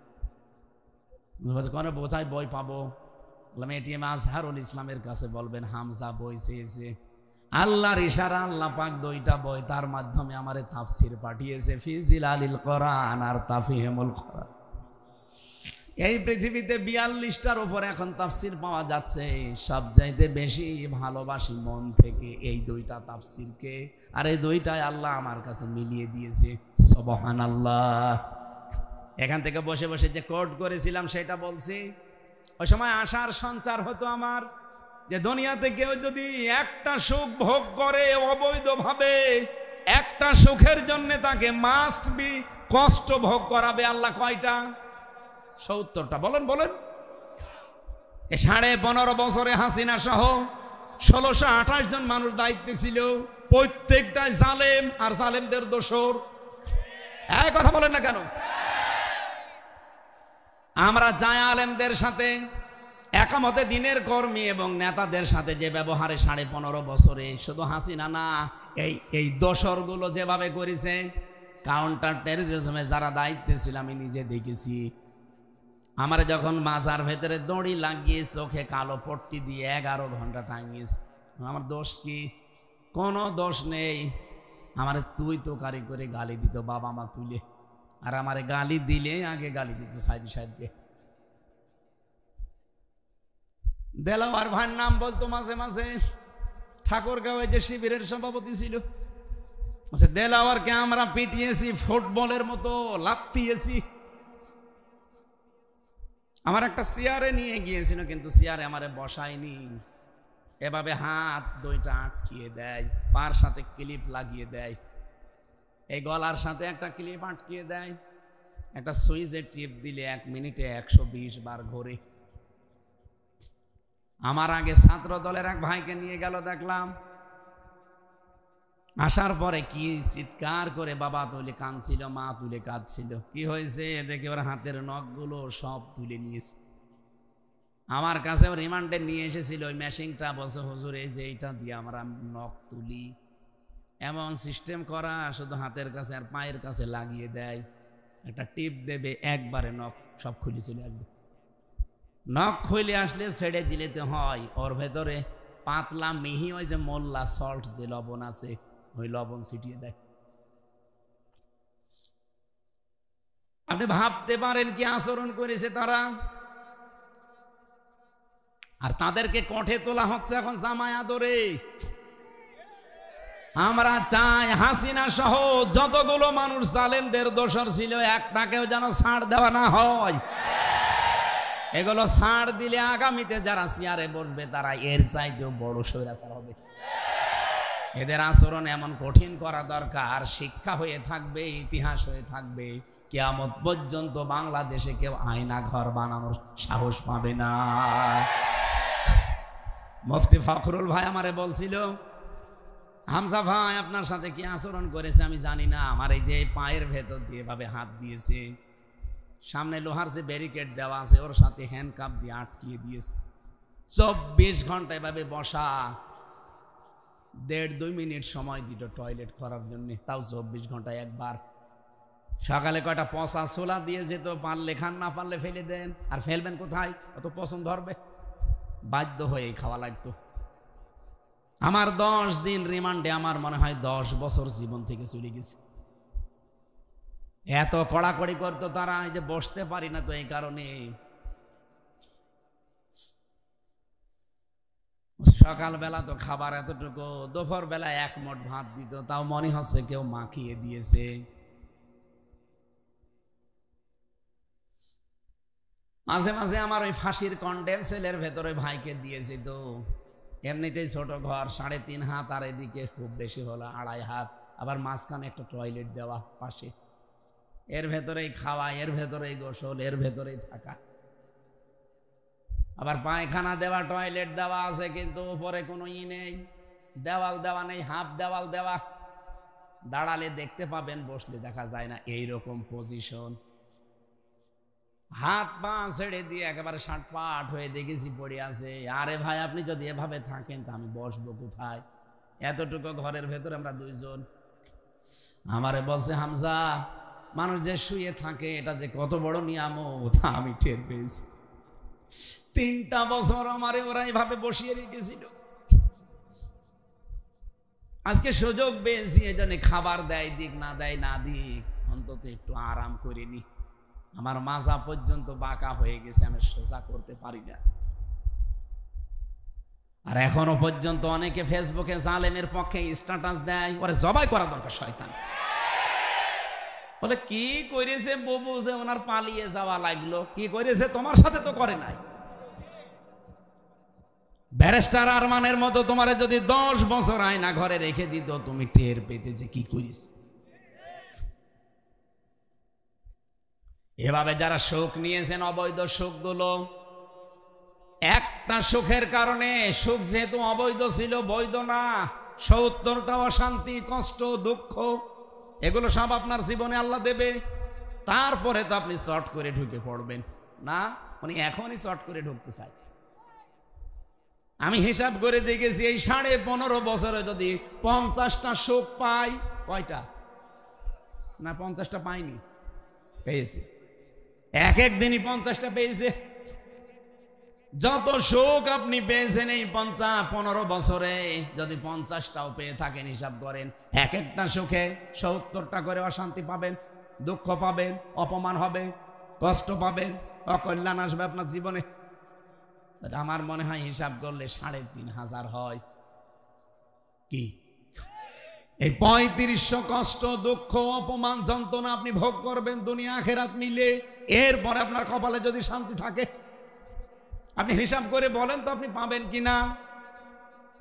বোঝায় বই পাবো? বললাম এটিএম আজহারুল ইসলামের কাছে বলবেন হামজা বই চেয়েছে। আল্লাহর ইশারা, আল্লাহ পাক 2টা বই তার মাধ্যমে আমারে তাফসীর পাঠিয়েছে, ফি জিলালিল কোরআন আর তাফহিমুল কোরআন। এই পৃথিবীতে 42টার উপরে এখন তাফসীর পাওয়া যাচ্ছে। সবচাইতে বেশি ভালোবাসি মন থেকে এই 2টা তাফসীরকে, আর এই 2টাই আল্লাহ আমার কাছে মিলিয়ে দিয়েছে। সুবহানাল্লাহ। এখান থেকে বসে বসে যে কোট করেছিলাম সেটা বলছি। ওই সময় আশার সঞ্চার হতো আমার, যে দুনিয়াতে কেউ যদি একটা সুখ ভোগ করে অবৈধভাবে, একটা সুখের জন্য তাকে মাস্ট বি কষ্ট ভোগ করাবে আল্লাহ কয়টা? 70টা। বলেন বলেন। 15.5 বছরে হাসিনা সহ 1628 জন মানুষ দায়িত্বে ছিল, প্রত্যেকটাই জালেম আর জালেমদের দোসর। এই কথা বলেন না কেন? আমরা যায় আলেমদের সাথে, একামতে দিনের কর্মী এবং নেতাদের সাথে যে ব্যবহারে 15.5 বছরে, শুধু হাসিনা না, এই দোসরগুলো যেভাবে করেছে, কাউন্টার টেররিজমে যারা দায়িত্বে ছিল আমি নিজে দেখেছি। আমার যখন মাজার ভেতরে দড়ি লাগিয়ে চোখে কালো পট্টি দিয়ে 11 ঘন্টা টাঙিয়েছে, আমার দোষ কি? কোনো দোষ নেই। আমার তুই তো কারি করে গালি দিত বাবা মা তুলে, আর আমারে গালি দিলে আগে গালি দিত সাইদি সাহেবকে। দেলাওয়ার ভাইয়ের নাম বলতো মাঝে মাঝে, ঠাকুরগাঁওয়ে যে শিবিরের সভাপতি ছিল, দেলাওয়ারকে আমরা পিটিয়েছি, ফুটবলের মতো লাথিয়েছি। আমার একটা চেয়ারে নিয়ে গিয়েছিল, কিন্তু চেয়ারে আমারে বসায়নি, এভাবে হাত দুইটা আটকিয়ে দেয়, পার সাথে ক্লিপ লাগিয়ে দেয়, এই গলার সাথে একটা ক্লিপ আটকিয়ে দেয়, একটা সুইচের টিপ দিলে 1 মিনিটে 120 বার ঘোরে। আমার আগে ছাত্র দলের এক ভাইকে নিয়ে গেল, দেখলাম আসার পরে কি চিৎকার করে বাবা তুলে কাঁদছিল, মা তুলে কাঁদছিল। কি হয়েছে দেখে ওর হাতের নখগুলো সব তুলে নিয়েছে। আমার কাছে রিমান্ডে নিয়ে এসেছিল ওই মেশিনটা, বলছে হুজুর এই যে এইটা দিয়ে আমরা নখ তুলি, এমন সিস্টেম করা, শুধু হাতের কাছে আর পায়ের কাছে লাগিয়ে দেয়, একটা টিপ দেবে, একবারে নখ সব খুলে চলে আসবে। নখ খুলে আসলে ছেড়ে দিলে তো হয়, ওর ভেতরে পাতলা মিহি ওই যে মোল্লা সল্ট যে লবণ আছে, ওই লবণ ছিটিয়ে দেয়। আপনি ভাবতে পারেন কি আচরণ করেছে তারা। আর তাদেরকে কঠে তোলা হচ্ছে এখন জামায় আদরে। আমরা চাই হাসিনা সহ যতগুলো মানুষ জালেমদের দোষর ছিল, একটাকেও যেন ছাড় দেওয়া না হয়। এগুলো ছাড় দিলে আগামীতে যারা চেয়ারে বসবে তারা এর চাইতেও বড় স্বৈরাচার হবে। এদের আচরণ এমন কঠিন করা দরকার, শিক্ষা হয়ে থাকবে, ইতিহাস হয়ে থাকবে, কিয়ামত পর্যন্ত বাংলাদেশে কেউ আয়না ঘর বানানোর সাহস পাবে না। মুফতি ফখরুল ভাই আমারে বলছিল, হামজা ভাই আপনার সাথে কি আচরণ করেছে আমি জানি না, আমার এই যে পায়ের ভেতর দিয়ে ভাবে হাত দিয়েছে, সামনে লোহার যে ব্যারিকেড দেওয়া আছে ওর সাথে হ্যান্ডকাপ দিয়ে আটকিয়ে দিয়েছে, 24 ঘন্টা এভাবে বসা, 1.5-2 মিনিট সময় দিল টয়লেট করার জন্য, তাও 24 ঘন্টায় একবার। সকালে কয়টা পচা ছোলা দিয়ে যেত, পারলে খান, না পারলে ফেলে দেন। আর ফেলবেন কোথায়? অত পছন্দ ধরবে, বাধ্য হয়ে খাওয়া লাগতো। আমার 10 দিন রিমান্ডে আমার মনে হয় 10 বছর জীবন থেকে চলে গেছে। এত কড়াকড়ি করতো তারা, এই যে বসতে পারি না তো এই কারণে। সকালবেলা তো খাবার এতটুকু, দুপুর বেলা 1 মুঠ ভাত দিত, তাও মনে হচ্ছে কেউ মাখিয়ে দিয়েছে। মাঝে মাঝে আমার ওই ফাঁসির কন্ডেম সেলের ভেতরে ভাইকে দিয়েছে, তো এমনিতেই ছোট ঘর, 3.5 হাত, আর এদিকে খুব বেশি হলো 2.5 হাত, আবার মাঝখানে একটা টয়লেট দেওয়া পাশে, এর ভেতরেই খাওয়া, এর ভেতরেই গোসল, এর ভেতরেই থাকা, আবার পায়খানা দেওয়া, টয়লেট দেওয়া আছে, কিন্তু উপরে কোনো নেই, দেওয়াল দেওয়া নেই, হাফ দেওয়াল দেওয়া, দাঁড়ালে দেখতে পাবেন, বসলে দেখা যায় না, এইরকম পজিশন। হাত পা ছেড়ে দিয়ে একেবারে শাটপাট হয়ে দেখেছি পড়ে আছে। আরে ভাই আপনি যদি এভাবে থাকেন তা আমি বসবো কোথায়? এতটুকু ঘরের ভেতরে আমরা 2 জন। আমারে বলছে, হামজা মানুষ যে শুয়ে থাকে এটা যে কত বড় নিয়ামত আমি টের পেয়েছি। 3টা বছর আমারে ওরা এইভাবে বসিয়ে রেখেছিল, আজকে সুযোগ পেয়েছি, এজন্য খাবার দেয় দিক না দেয় না দিক, অন্তত একটু আরাম করে নি। আমার মাজা পর্যন্ত বাঁকা হয়ে গেছে, আমি সোজা করতে পারি না। আর এখনো পর্যন্ত অনেকে ফেসবুকে জালেমের পক্ষে স্ট্যাটাস দেয়, ওরে জবাই করা দরকার শয়তান। বলে কি করেছে বাবু যে ওনার পালিয়ে যাওয়া লাগলো? কি করেছে? তোমার সাথে তো করে নাই। ব্যারিস্টার আরমানের মতো তোমারে যদি 10 বছর আয়না ঘরে রেখে দিত, তুমি টের পেতে যে কি করিস। এভাবে যারা সুখ নিয়েছেন, অবৈধ সুখগুলো, একটা সুখের কারণে, সুখ যেহেতু অবৈধ ছিল, বৈধ না, 70টা অশান্তি, কষ্ট, দুঃখ, এগুলো সব আপনার জীবনে আল্লাহ দেবে। তারপরে তো আপনি চট করে ঢুকে পড়বেন না, উনি এখনই চট করে ঢুকতে চাই। আমি হিসাব করে দেখেছি, এই 15.5 বছরে যদি 50টা সুখ পাই, কয়টা? না 50টা পাইনি, পেয়েছি। এক দিনই 50টা পেয়েছে। যত সুখ আপনি পেয়েছেন এই 15 বছরে, যদি 50টাও পেয়ে থাকেন, হিসাব করেন এক একটা সুখে 70টা করে অশান্তি পাবেন, দুঃখ পাবেন, অপমান হবে, কষ্ট পাবেন, অকল্যাণ আসবে আপনার জীবনে। আমার মনে হয় হিসাব করলে 3500 হয়। কি এই 3500 কষ্ট, দুঃখ, অপমান, যন্ত্রণা আপনি ভোগ করবেন দুনিয়া আখেরাত মিলে। এরপরে আপনার কপালে যদি শান্তি থাকে, আপনি হিসাব করে বলেন তো আপনি পাবেন কিনা।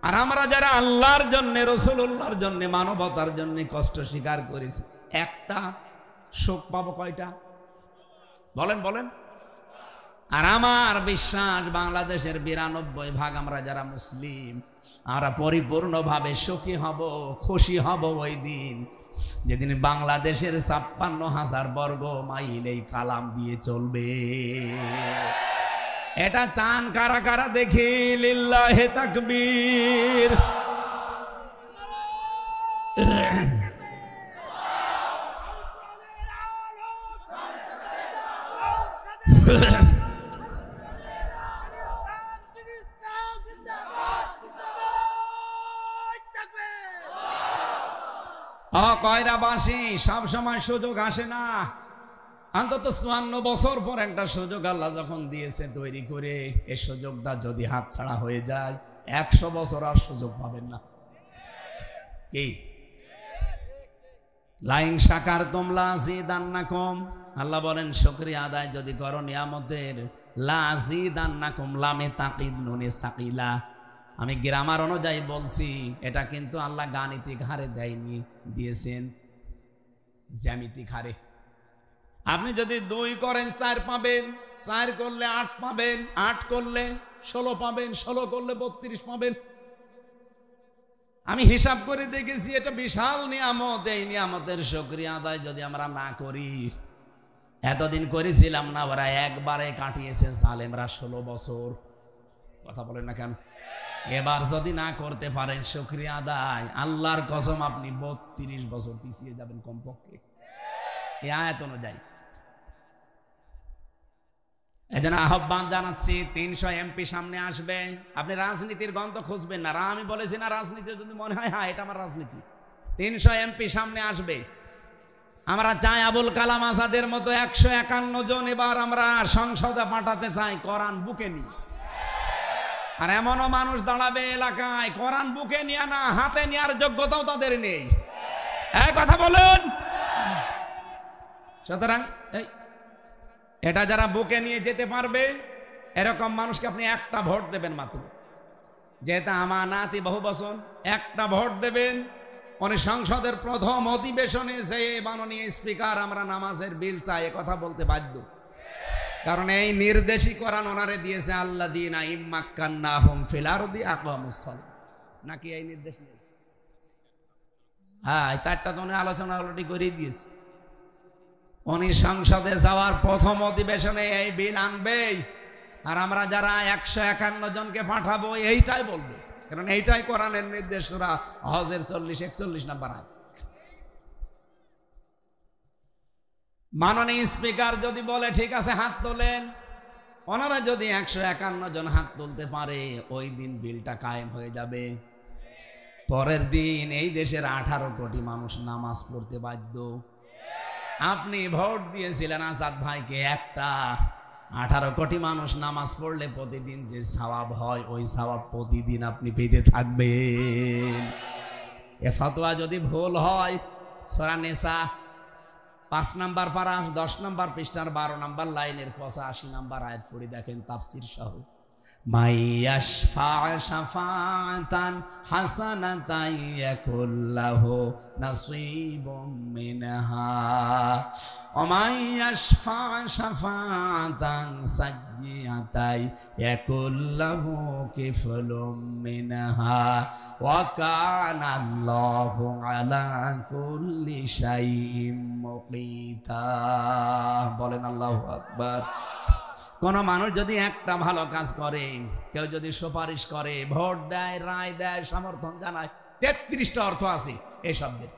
আর আমরা যারা আল্লাহর জন্য, রাসূলুল্লাহর জন্য, মানবতার জন্য কষ্ট স্বীকার করেছি, একটা সুখ পাবো কয়টা? বলেন বলেন। আর আমার বিশ্বাস বাংলাদেশের 92% আমরা যারা মুসলিম, আমরা পরিপূর্ণভাবে সুখী হব, খুশি হব ওই দিন যেদিন বাংলাদেশের 56,000 বর্গ মাইল এই কালাম দিয়ে চলবে। এটা চান কারা কারা দেখি? লিল্লাহে তাকবীর। কয়রাবাসী সব সময় সুযোগ আসে না। অন্তত 54 বছর পর একটা সুযোগ আল্লাহ যখন দিয়েছে তৈরি করে, এই সুযোগটা যদি হাতছাড়া হয়ে যায় 100 বছর আর সুযোগ পাবেন না। কি লাইন শাকারতুম লাযিদান্নাকুম, আল্লাহ বলেন শুকরিয়া আদায় যদি করো নিয়ামতের, লাযিদান্নাকুম, লামে তাকিদ নুনে সাকিলা। আমি গ্রামার অনুযায়ী বলছি, এটা কিন্তু আল্লাহ গাণিতিক হারে দেয়নি, দিয়েছেন জ্যামিতিক হারে। আপনি যদি 2 করেন 4 পাবেন, 4 করলে 8 পাবেন, 8 করলে 16 পাবেন, 16 করলে 32 পাবেন। আমি হিসাব করে দেখেছি এটা বিশাল নিয়ামত। এই নিয়ামতের শুকরিয়া আদায় যদি আমরা না করি, এতদিন করেছিলাম না, ওরা একবারে কাটিয়েছে জালেমরা 16 বছর। কথা বলেন না কেন? এবার যদি না করতে পারেন শুকরিয়া আদায়, আল্লাহর কসম আপনি 32 বছর পিছিয়ে যাবেন কমপক্ষে, এই আয়াত অনুযায়ী। এজন্য আহ্বান জানাচ্ছি, 300 এমপি সামনে আসবে। আপনি রাজনীতির গন্ধ খুঁজবেন না। আমি বলেছি না রাজনীতি যদি মনে হয় হ্যাঁ এটা আমার রাজনীতি। 300 এমপি সামনে আসবে। আমরা চাই আবুল কালাম আজাদের মতো 151 জন এবার আমরা সংসদে পাঠাতে চাই, কোরআন বুকে নিয়ে। আর এমনও মানুষ দাঁড়াবে এলাকায়, কোরআন বুকে নিয়ে না, হাতে নেওয়ার যোগ্যতাও তাদের নেই। এই কথা বলুন। সুতরাং এটা যারা বুকে নিয়ে যেতে পারবে, এরকম মানুষকে আপনি একটা ভোট দেবেন মাত্র, যেটা আমানাতি বহুবচন, একটা ভোট দেবেন। উনি সংসদের প্রথম অধিবেশনে যে মাননীয় স্পিকার আমরা নামাজের বিল চাই কথা বলতে বাধ্য, কারণ এই নির্দেশই কোরআন ওনারে দিয়েছে, আল্লাযীনা ইম্মাক্কান্নাহুম ফিল আরদি আকামুস সালাহ। নাকি এই নির্দেশ নেই? হ্যাঁ, 4টা তো উনি আলোচনা অলরেডি করে দিয়েছে। উনি সংসদে যাওয়ার প্রথম অধিবেশনে এই বিল আনবেই। আর আমরা যারা 151 জনকে পাঠাবো এইটাই বলবে, কারণ এইটাই কোরআনের নির্দেশ। সূরা হজের 40-41 নম্বর আয়াত। মাননীয় স্পিকার যদি বলে ঠিক আছে হাত তোলেন, ওনারা যদি 151 জন হাত তুলতে পারে, ওই দিন বিলটা কায়েম হয়ে যাবে। পরের দিন এই দেশের 18 কোটি মানুষ নামাজ পড়তে বাধ্য। আপনি ভোট দিয়েছিলেন আসাদ ভাইকে, একটা 18 কোটি মানুষ নামাজ পড়লে প্রতিদিন যে সওয়াব হয়, ওই সওয়াব প্রতিদিন আপনি পেতে থাকবেন। এ ফতোয়া যদি ভুল হয়, সূরা নিসা 5 নম্বর পারা 10 নম্বর পৃষ্ঠার 12 নম্বর লাইনের 85 নম্বর আয়াত পড়ে দেখেন তাফসীর সহ। মাইয়াশফা শাফাআতান হাসানাতান ইয়াকুল্লাহু নাসীবুম মিনহা ওয়া মাইয়াশফা শাফাআতান সাইয়্যাতান ইয়াকুল্লাহু কিফলুম মিনহা ওয়া কানা আল্লাহু আলা কুল্লি শাইইন মুকিতা। বলেন আল্লাহু আকবার। কোন মানুষ যদি একটা ভালো কাজ করে, কেউ যদি সুপারিশ করে, ভোট দেয়, রায় দেয়, সমর্থন জানায়, 33টা অর্থ আছে এই শব্দের।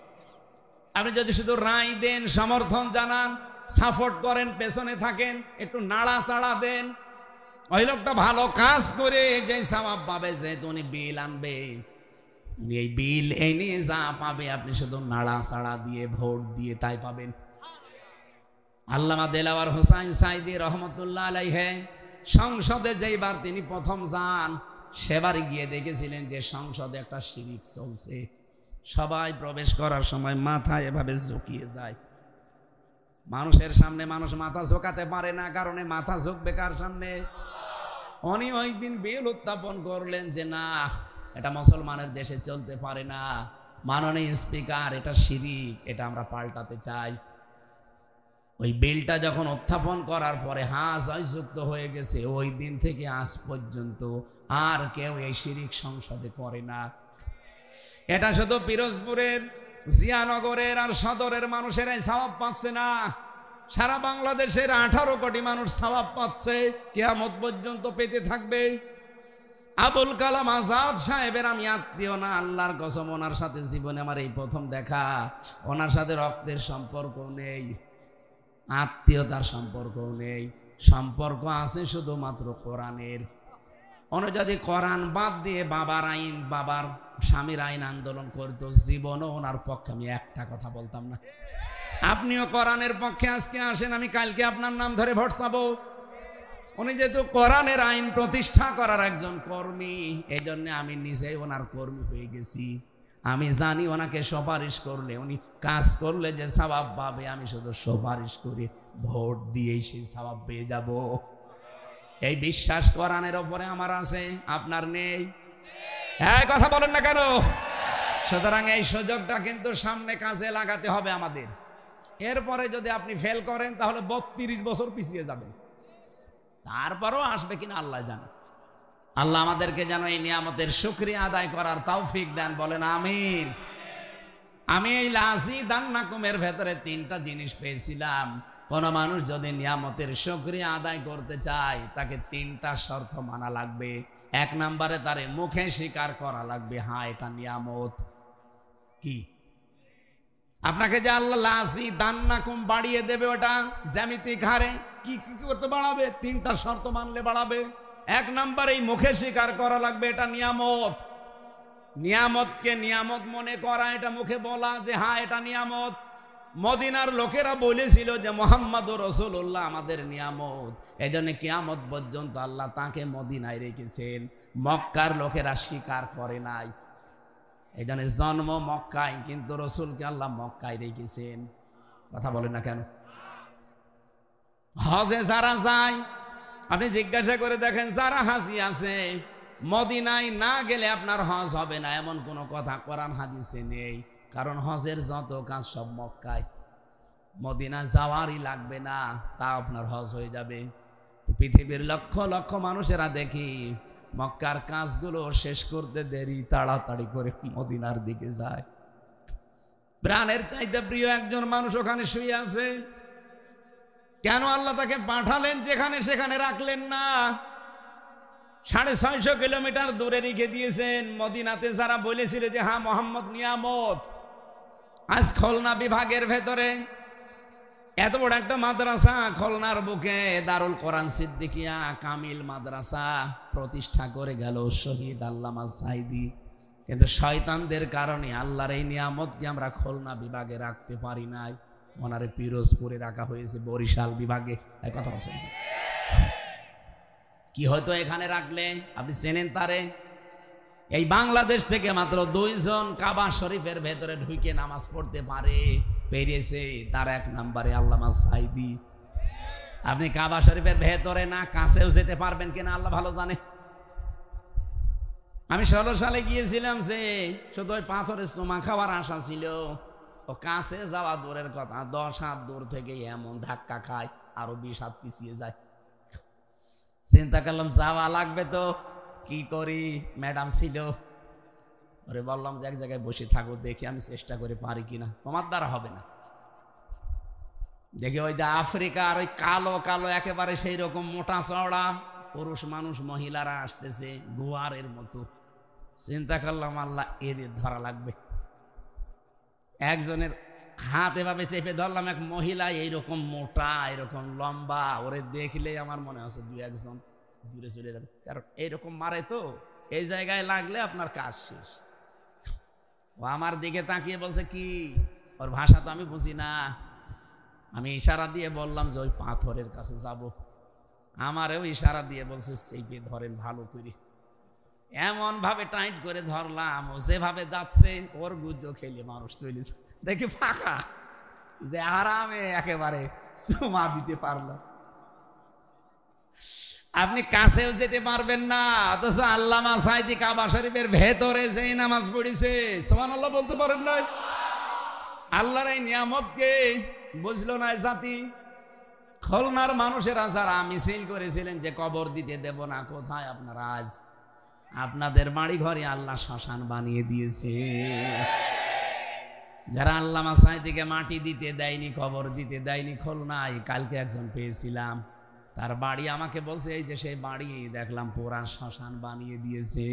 আপনি যদি শুধু রায় দেন, সমর্থন জানান, সাপোর্ট করেন, পেছনে থাকেন, একটু নাড়াচাড়া দেন, ওই লোকটা ভালো কাজ করে যে সওয়াব পাবে, যেহেতু উনি বিল আনবে, এই বিল এই নিয়ে যা পাবে আপনি শুধু নাড়াচাড়া দিয়ে ভোট দিয়ে তাই পাবেন। আল্লামা দেলাওয়ার হোসাইন সাইদি রহমতুল্লাহ আলাইহি সংসদে যেইবার তিনি প্রথম যান, সেবার গিয়ে দেখেছিলেন যে সংসদে একটা শিরিক চলছে। সবাই প্রবেশ করার সময় মাথা এভাবে ঝুঁকিয়ে যায়। মানুষের সামনে মানুষ মাথা ঝোঁকাতে পারে না, কারণে মাথা ঝুঁকবে কার সামনে? উনি ওই দিন বিল উত্থাপন করলেন যে না, এটা মুসলমানের দেশে চলতে পারে না, মাননীয় স্পিকার, এটা শিরিক, এটা আমরা পাল্টাতে চাই। ওই বিলটা যখন উত্থাপন করার পরে জয়যুক্ত হয়ে গেছে, ওই দিন থেকে আজ পর্যন্ত আর কেউ এই শিরিক সংসদে করে না। এটা শুধু পিরোজপুরের, জিয়ানগরের আর সদরের মানুষেরাই সওয়াব পাচ্ছে না, সারা বাংলাদেশের 18 কোটি মানুষ সওয়াব পাচ্ছে, কিয়ামত পর্যন্ত পেতে থাকবে। আবুল কালাম আজাদ সাহেবের আমি আত্মীয় না, আল্লাহর কসম, ওনার সাথে জীবনে আমার এই প্রথম দেখা। ওনার সাথে রক্তের সম্পর্ক নেই, আত্মীয়তার সম্পর্ক নেই, সম্পর্ক আছে শুধুমাত্র কোরআনের। উনি যদি কোরআন বাদ দিয়ে বাবার আইন, বাবার স্বামীর আইন আন্দোলন করতো, জীবনও ওনার পক্ষে আমি একটা কথা বলতাম না। আপনিও কোরআনের পক্ষে আজকে আসেন, আমি কালকে আপনার নাম ধরে ভোট চাবো। উনি যেহেতু কোরআনের আইন প্রতিষ্ঠা করার একজন কর্মী, এই জন্য আমি নিজেই ওনার কর্মী হয়ে গেছি। আমি জানি ওনাকে সুপারিশ করলে, উনি কাজ করলে যে সওয়াব পাবে, আমি শুধু সুপারিশ করে ভোট দিয়েই সেই সওয়াব পেয়ে যাব। এই বিশ্বাস কোরআনের ওপরে আমার আছে, আপনার নেই? হ্যাঁ, কথা বলেন না কেন? সুতরাং এই সুযোগটা কিন্তু সামনে কাজে লাগাতে হবে আমাদের। এরপরে যদি আপনি ফেল করেন তাহলে 32 বছর পিছিয়ে যাবেন, তারপরও আসবে কিনা আল্লাহ জানে। আল্লাহ আমাদেরকে যেন এই নিয়ামতের শুকরিয়া আদায় করার তৌফিক দেন, বলেন আমিন। আমি এই লাযিদান্নাকুমের ভেতরে 3টা জিনিস পেয়েছিলাম। কোন মানুষ যদি নিয়ামতের শুকরিয়া আদায় করতে চায়, তাকে 3টা শর্ত মানা লাগবে। 1 নম্বরে তারে মুখে স্বীকার করা লাগবে, হ্যাঁ এটা নিয়ামত। কি? আপনাকে যে আল্লাহ লাযিদান্নাকুম বাড়িয়ে দেবে, ওটা জ্যামিতিক হারে কি কি করতে বাড়াবে? 3টা শর্ত মানলে বাড়াবে। 1 নম্বরে এই মুখে স্বীকার করা লাগবে এটা নিয়ামত। নিয়ামতকে নিয়ামত মনে করা, এটা মুখে বলা যে হ্যাঁ এটা নিয়ামত। মদিনার লোকেরা বলেছিল যে মুহাম্মদুর রাসূলুল্লাহ আমাদের নিয়ামত, এজন্য কিয়ামত পর্যন্ত আল্লাহ তাকে মদিনায় রেখেছেন। মক্কার লোকেরা স্বীকার করে নাই, এজন্য জন্ম মক্কায়, কিন্তু রাসূলকে আল্লাহ মক্কায় রেখেছেন। কথা বলেন না কেন? হজে যারা যায়, আপনি জিজ্ঞাসা করে দেখেন, যারা হাজি আছে, মদিনায় না গেলে আপনার হজ হবে না, এমন কোনো কথা কোরআন হাদিসে নেই। কারণ হজের যত কাজ সব মক্কায়, মদিনা যাওয়ারই লাগবে না, তা আপনার হজ হয়ে যাবে। পৃথিবীর লক্ষ লক্ষ মানুষেরা দেখি মক্কার কাজগুলো শেষ করতে দেরি, তাড়াতাড়ি করে মদিনার দিকে যায়। প্রাণের চাইতে প্রিয় একজন মানুষ ওখানে শুয়ে আছে, কেন আল্লাহ তাকে পাঠালেন যেখানে, সেখানে রাখলেন না? 650 কিলোমিটার দূরে রেখে দিয়েছেন। মদিনাতে যারা বলেছিল যে হ্যাঁ মোহাম্মদ নিয়ামত, আজ খুলনা বিভাগের ভেতরে এত বড় একটা মাদ্রাসা, খুলনার বুকে দারুল কোরআন সিদ্দিকিয়া কামিল মাদ্রাসা প্রতিষ্ঠা করে গেল শহীদ আল্লামা সাইদি। কিন্তু শয়তানদের কারণে আল্লাহর এই নিয়ামতকে আমরা খুলনা বিভাগে রাখতে পারি নাই, ওনারে পিরোজপুরে রাখা হয়েছে, বরিশাল বিভাগে। এই কথা বলছেন কি হয়তো এখানে রাখলে আপনি চেনেন তারে? এই বাংলাদেশ থেকে মাত্র 2 জন কাবা শরীফের ভেতরে ঢুকে নামাজ পড়তে পারে, পেরেছে, তার 1 নম্বরে আল্লামা সাইদি। আপনি কাবা শরীফের ভেতরে না কাছেও যেতে পারবেন কিনা আল্লাহ ভালো জানে। আমি 16 সালে গিয়েছিলাম, যে শুধু ওই পাথরের চুমা খাওয়ার আশা ছিল, ও কাছে যাওয়া দূরের কথা, 10 হাত দূর থেকে এমন ধাক্কা খায়, আরো 20 হাত পিছিয়ে যায়। চিন্তা করলাম যাওয়া লাগবে তো, কি করি? ম্যাডাম ছিল, ওরে বললাম যে এক জায়গায় বসে থাকো, দেখি আমি চেষ্টা করে পারি কিনা। তোমার দ্বারা হবে না। দেখি ওই যে আফ্রিকার ওই কালো কালো একেবারে সেই রকম মোটা চওড়া পুরুষ মানুষ, মহিলারা আসতেছে গোয়ারের মতো। চিন্তা করলাম আল্লাহ এদের ধরা লাগবে। একজনের হাত এভাবে চেপে ধরলাম, এক মহিলা এইরকম মোটা, এরকম লম্বা, ওরে দেখলে আমার মনে হচ্ছে 2-1 জন। দূরে চলে যাবে, কারণ এইরকম মারে তো, এই জায়গায় লাগলে আপনার কাজ শেষ। ও আমার দিকে তাকিয়ে বলছে কি, ওর ভাষা তো আমি বুঝি না, আমি ইশারা দিয়ে বললাম যে ওই পাথরের কাছে যাব। আমারও ইশারা দিয়ে বলছে চেপে ধরেন ভালো করে। এমন ভাবে টাইট করে ধরলাম, ও যেভাবে যাচ্ছে ওর গুজ্জ খেলে মানুষ চলেছে, দেখি ফাঁকা, যে আরামে একেবারে চুমা দিতে পারলাম। আপনি কাছেও যেতে পারবেন না, অথচ আল্লামা সাইদি কাবা শরীফের ভেতরে যে নামাজ পড়েছে, সুবহানাল্লাহ বলতে পারেন না? আল্লাহর এই নিয়ামতকে বুঝলো না জাতি। খুলনার মানুষেরা যারা মিছিল করেছিলেন যে কবর দিতে দেব না, কোথায় আপনারা? আজ আপনাদের বাড়ি ঘরে আল্লাহ শ্মশান বানিয়ে দিয়েছে। যারা আল্লামা সাইদিকে মাটি দিতে দেয়নি, কবর দিতে দেয়নি খুলনায়, কালকে একজন পেয়েছিলাম, তার বাড়ি আমাকে বলছে এই যে সেই বাড়ি দেখলাম পুরা শ্মশান বানিয়ে দিয়েছে।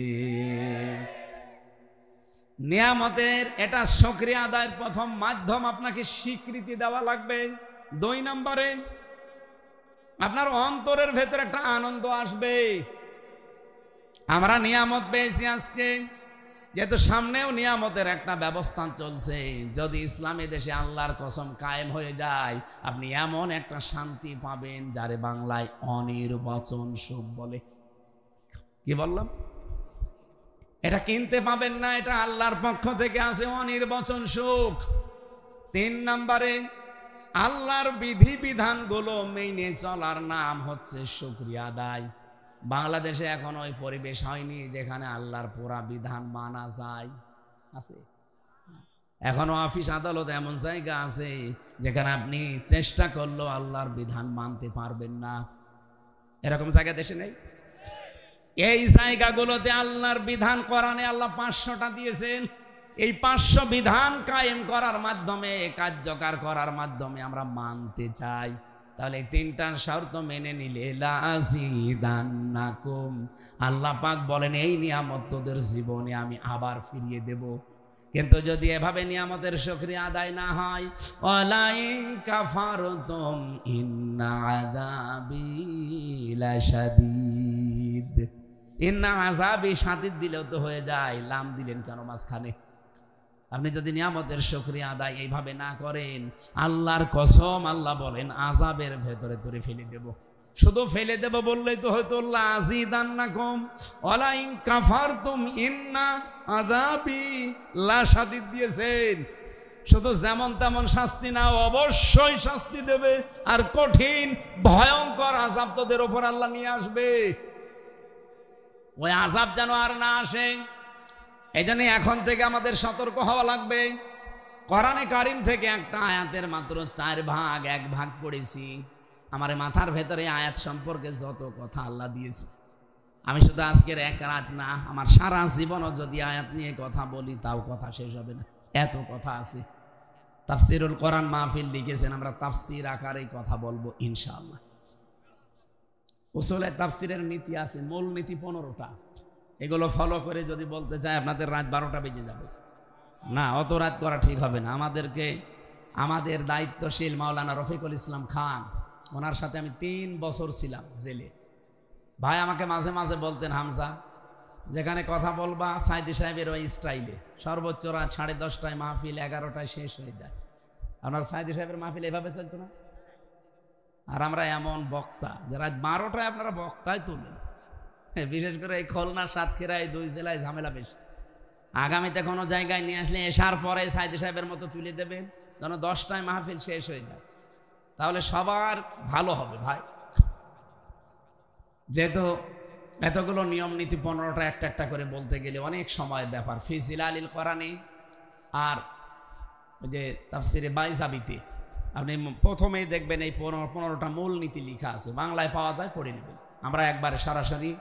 নিয়ামতের এটা শুকরিয়া আদায়ের প্রথম মাধ্যম, আপনাকে স্বীকৃতি দেওয়া লাগবে। 2 নম্বরে আপনার অন্তরের ভেতরে একটা আনন্দ আসবে, আমরা নিয়ামত পেয়েছি আজকে, যেহেতু সামনেও নিয়ামতের একটা ব্যবস্থা চলছে। যদি ইসলামী দেশে আল্লাহর কসম কায়েম হয়ে যায়, আপনি এমন একটা শান্তি পাবেন যারে বাংলায় অনির্বচন সুখ বলে। কি বললাম? এটা কিনতে পাবেন না, এটা আল্লাহর পক্ষ থেকে আছে অনির্বচন সুখ। 3 নম্বরে আল্লাহর বিধি বিধানগুলো মেনে চলার নাম হচ্ছে শুকরিয়া আদায়। বাংলাদেশে এখন ওই পরিবেশ হয়নি যেখানে আল্লাহর পুরা বিধান মানা যায়, আছে? এখনো অফিস আদালত এমন জায়গা আছে যেখানে আপনি চেষ্টা করলেও আল্লাহর বিধান মানতে পারবেন না। এরকম জায়গা দেশে নেই। এই জায়গাগুলোতে আল্লাহর বিধান কোরআনে আল্লাহ 500টা দিয়েছেন। এই 500 বিধান কায়েম করার মাধ্যমে, কার্যকর করার মাধ্যমে আমরা মানতে চাই। তাহলে এই 3টা শর্ত মেনে নিলে লাযিদান্নাকুম, আল্লাহ পাক বলেন এই নিয়ামত তোদের জীবনে আমি আবার ফিরিয়ে দেব। কিন্তু যদি এভাবে নিয়ামতের শুকরিয়া আদায় না হয়, ওয়ালাইন কাফারতুম ইন্না আযাবি লাশাদীদ, ইন্না আযাবি শাদীদ দিলেও তো হয়ে যায়, লাম দিলেন কেন মাঝখানে? আপনি যদি নিয়ামতের শুকরিয়া আদায় এইভাবে না করেন, আল্লাহর কসম আল্লাহ বলেন আযাবের ভেতরে তোরে ফেলে দেব। শুধু ফেলে দেব বললেই তো হয়তো লাযিদান্নাকুম ওয়ালাইন কাফারতুম ইন্না আযাবি লাশাদীদ দিয়েছেন। শুধু যেমন তেমন শাস্তি না, অবশ্যই শাস্তি দেবে, আর কঠিন ভয়ঙ্কর আযাব তোদের উপর আল্লাহ নিয়ে আসবে। ওই আযাব যেন আর না আসে, এই জন্য এখন থেকে আমাদের সতর্ক হওয়া লাগবে। কোরআনে কারিম থেকে একটা আয়াতের মাত্র 4 ভাগ 1 ভাগ পড়েছি। আমার মাথার ভেতরে আয়াত সম্পর্কে যত কথা আল্লাহ দিয়েছে, আমি শুধু আজকের 1 রাত না, আমার সারা জীবনও যদি আয়াত নিয়ে কথা বলি তাও কথা শেষ হবে না, এত কথা আছে। তাফসিরুল কোরআন মাহফিল লিখেছেন, আমরা তাফসির আকারে কথা বলবো ইনশাআল্লাহ। উসুলে তাফসিরের নীতি আছে, মূল নীতি 15টা। এগুলো ফলো করে যদি বলতে চাই আপনাদের রাত 12টা বেজে যাবে। না, অত রাত করা ঠিক হবে না। আমাদের দায়িত্বশীল মাওলানা রফিকুল ইসলাম খান, ওনার সাথে আমি 3 বছর ছিলাম জেলে। ভাই আমাকে মাঝে মাঝে বলতেন, হামজা যেখানে কথা বলবা সাইদি সাহেবের ওই স্টাইলে, সর্বোচ্চ রাত 10:30টায় মাহফিল, 11টায় শেষ হয়ে যায়। আপনার সাইদি সাহেবের মাহফিল এভাবে চলতো না। আর আমরা এমন বক্তা যে রাত 12টায় আপনারা বক্তায় তুলেন। বিশেষ করে এই খুলনা, সাতক্ষীরা, এই 2 জেলায় ঝামেলা বেশি। আগামীতে কোনো জায়গায় নিয়ে আসলে এসার পরে সাইদি সাহেবের মতো তুলে দেবেন, যেন 10টায় মাহফিল শেষ হয়ে যায়, তাহলে সবার ভালো হবে ভাই। যেহেতু এতগুলো নিয়ম নীতি 15টা একটা একটা করে বলতে গেলে অনেক সময় ব্যাপার। ফি জিলালিল কোরআনি আর ওই যে তাফসিরে বাইজাবিতে আপনি প্রথমেই দেখবেন এই 15টা মূল নীতি লেখা আছে, বাংলায় পাওয়া যায়, পড়ে নেবেন। আমরা একবারে সরাসরি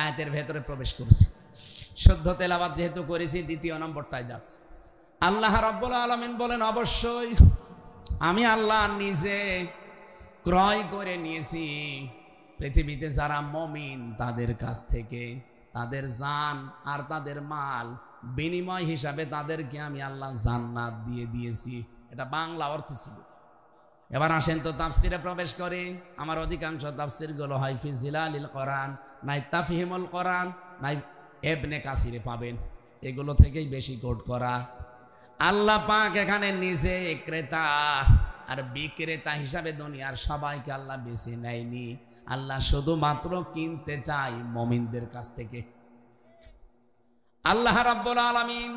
আয়াতের ভেতরে প্রবেশ করছি, শুদ্ধ তেলাওয়াত যেহেতু করেছি, 2 নম্বরটায় যাচ্ছে। আল্লাহ রাব্বুল আলামিন বলেন, অবশ্যই আমি আল্লাহ নিজে ক্রয় করে নিয়েছি পৃথিবীতে যারা মুমিন তাদের কাছ থেকে তাদের জান আর তাদের মাল, বিনিময় হিসাবে তাদেরকে আমি আল্লাহ জান্নাত দিয়ে দিয়েছি। এটা বাংলা অর্থ ছিল। এবার আসেন তো তাফসিরে প্রবেশ করি। আমার অধিকাংশ তাফসির গুলো হয় ফি জিলালিল কোরআন, নাই তাফহিমুল কোরআন, নাই ইবনে কাসিরে পাবেন। এগুলো থেকেই বেশি কোট করা। আল্লাহ পাক এখানে নিজে ক্রেতা আর বিক্রেতা হিসাবে দুনিয়ার সবাইকে আল্লাহ বেছে নেয়নি। আল্লাহ শুধুমাত্র কিনতে চায় মুমিনদের কাছ থেকে। আল্লাহ রাব্বুল আলামিন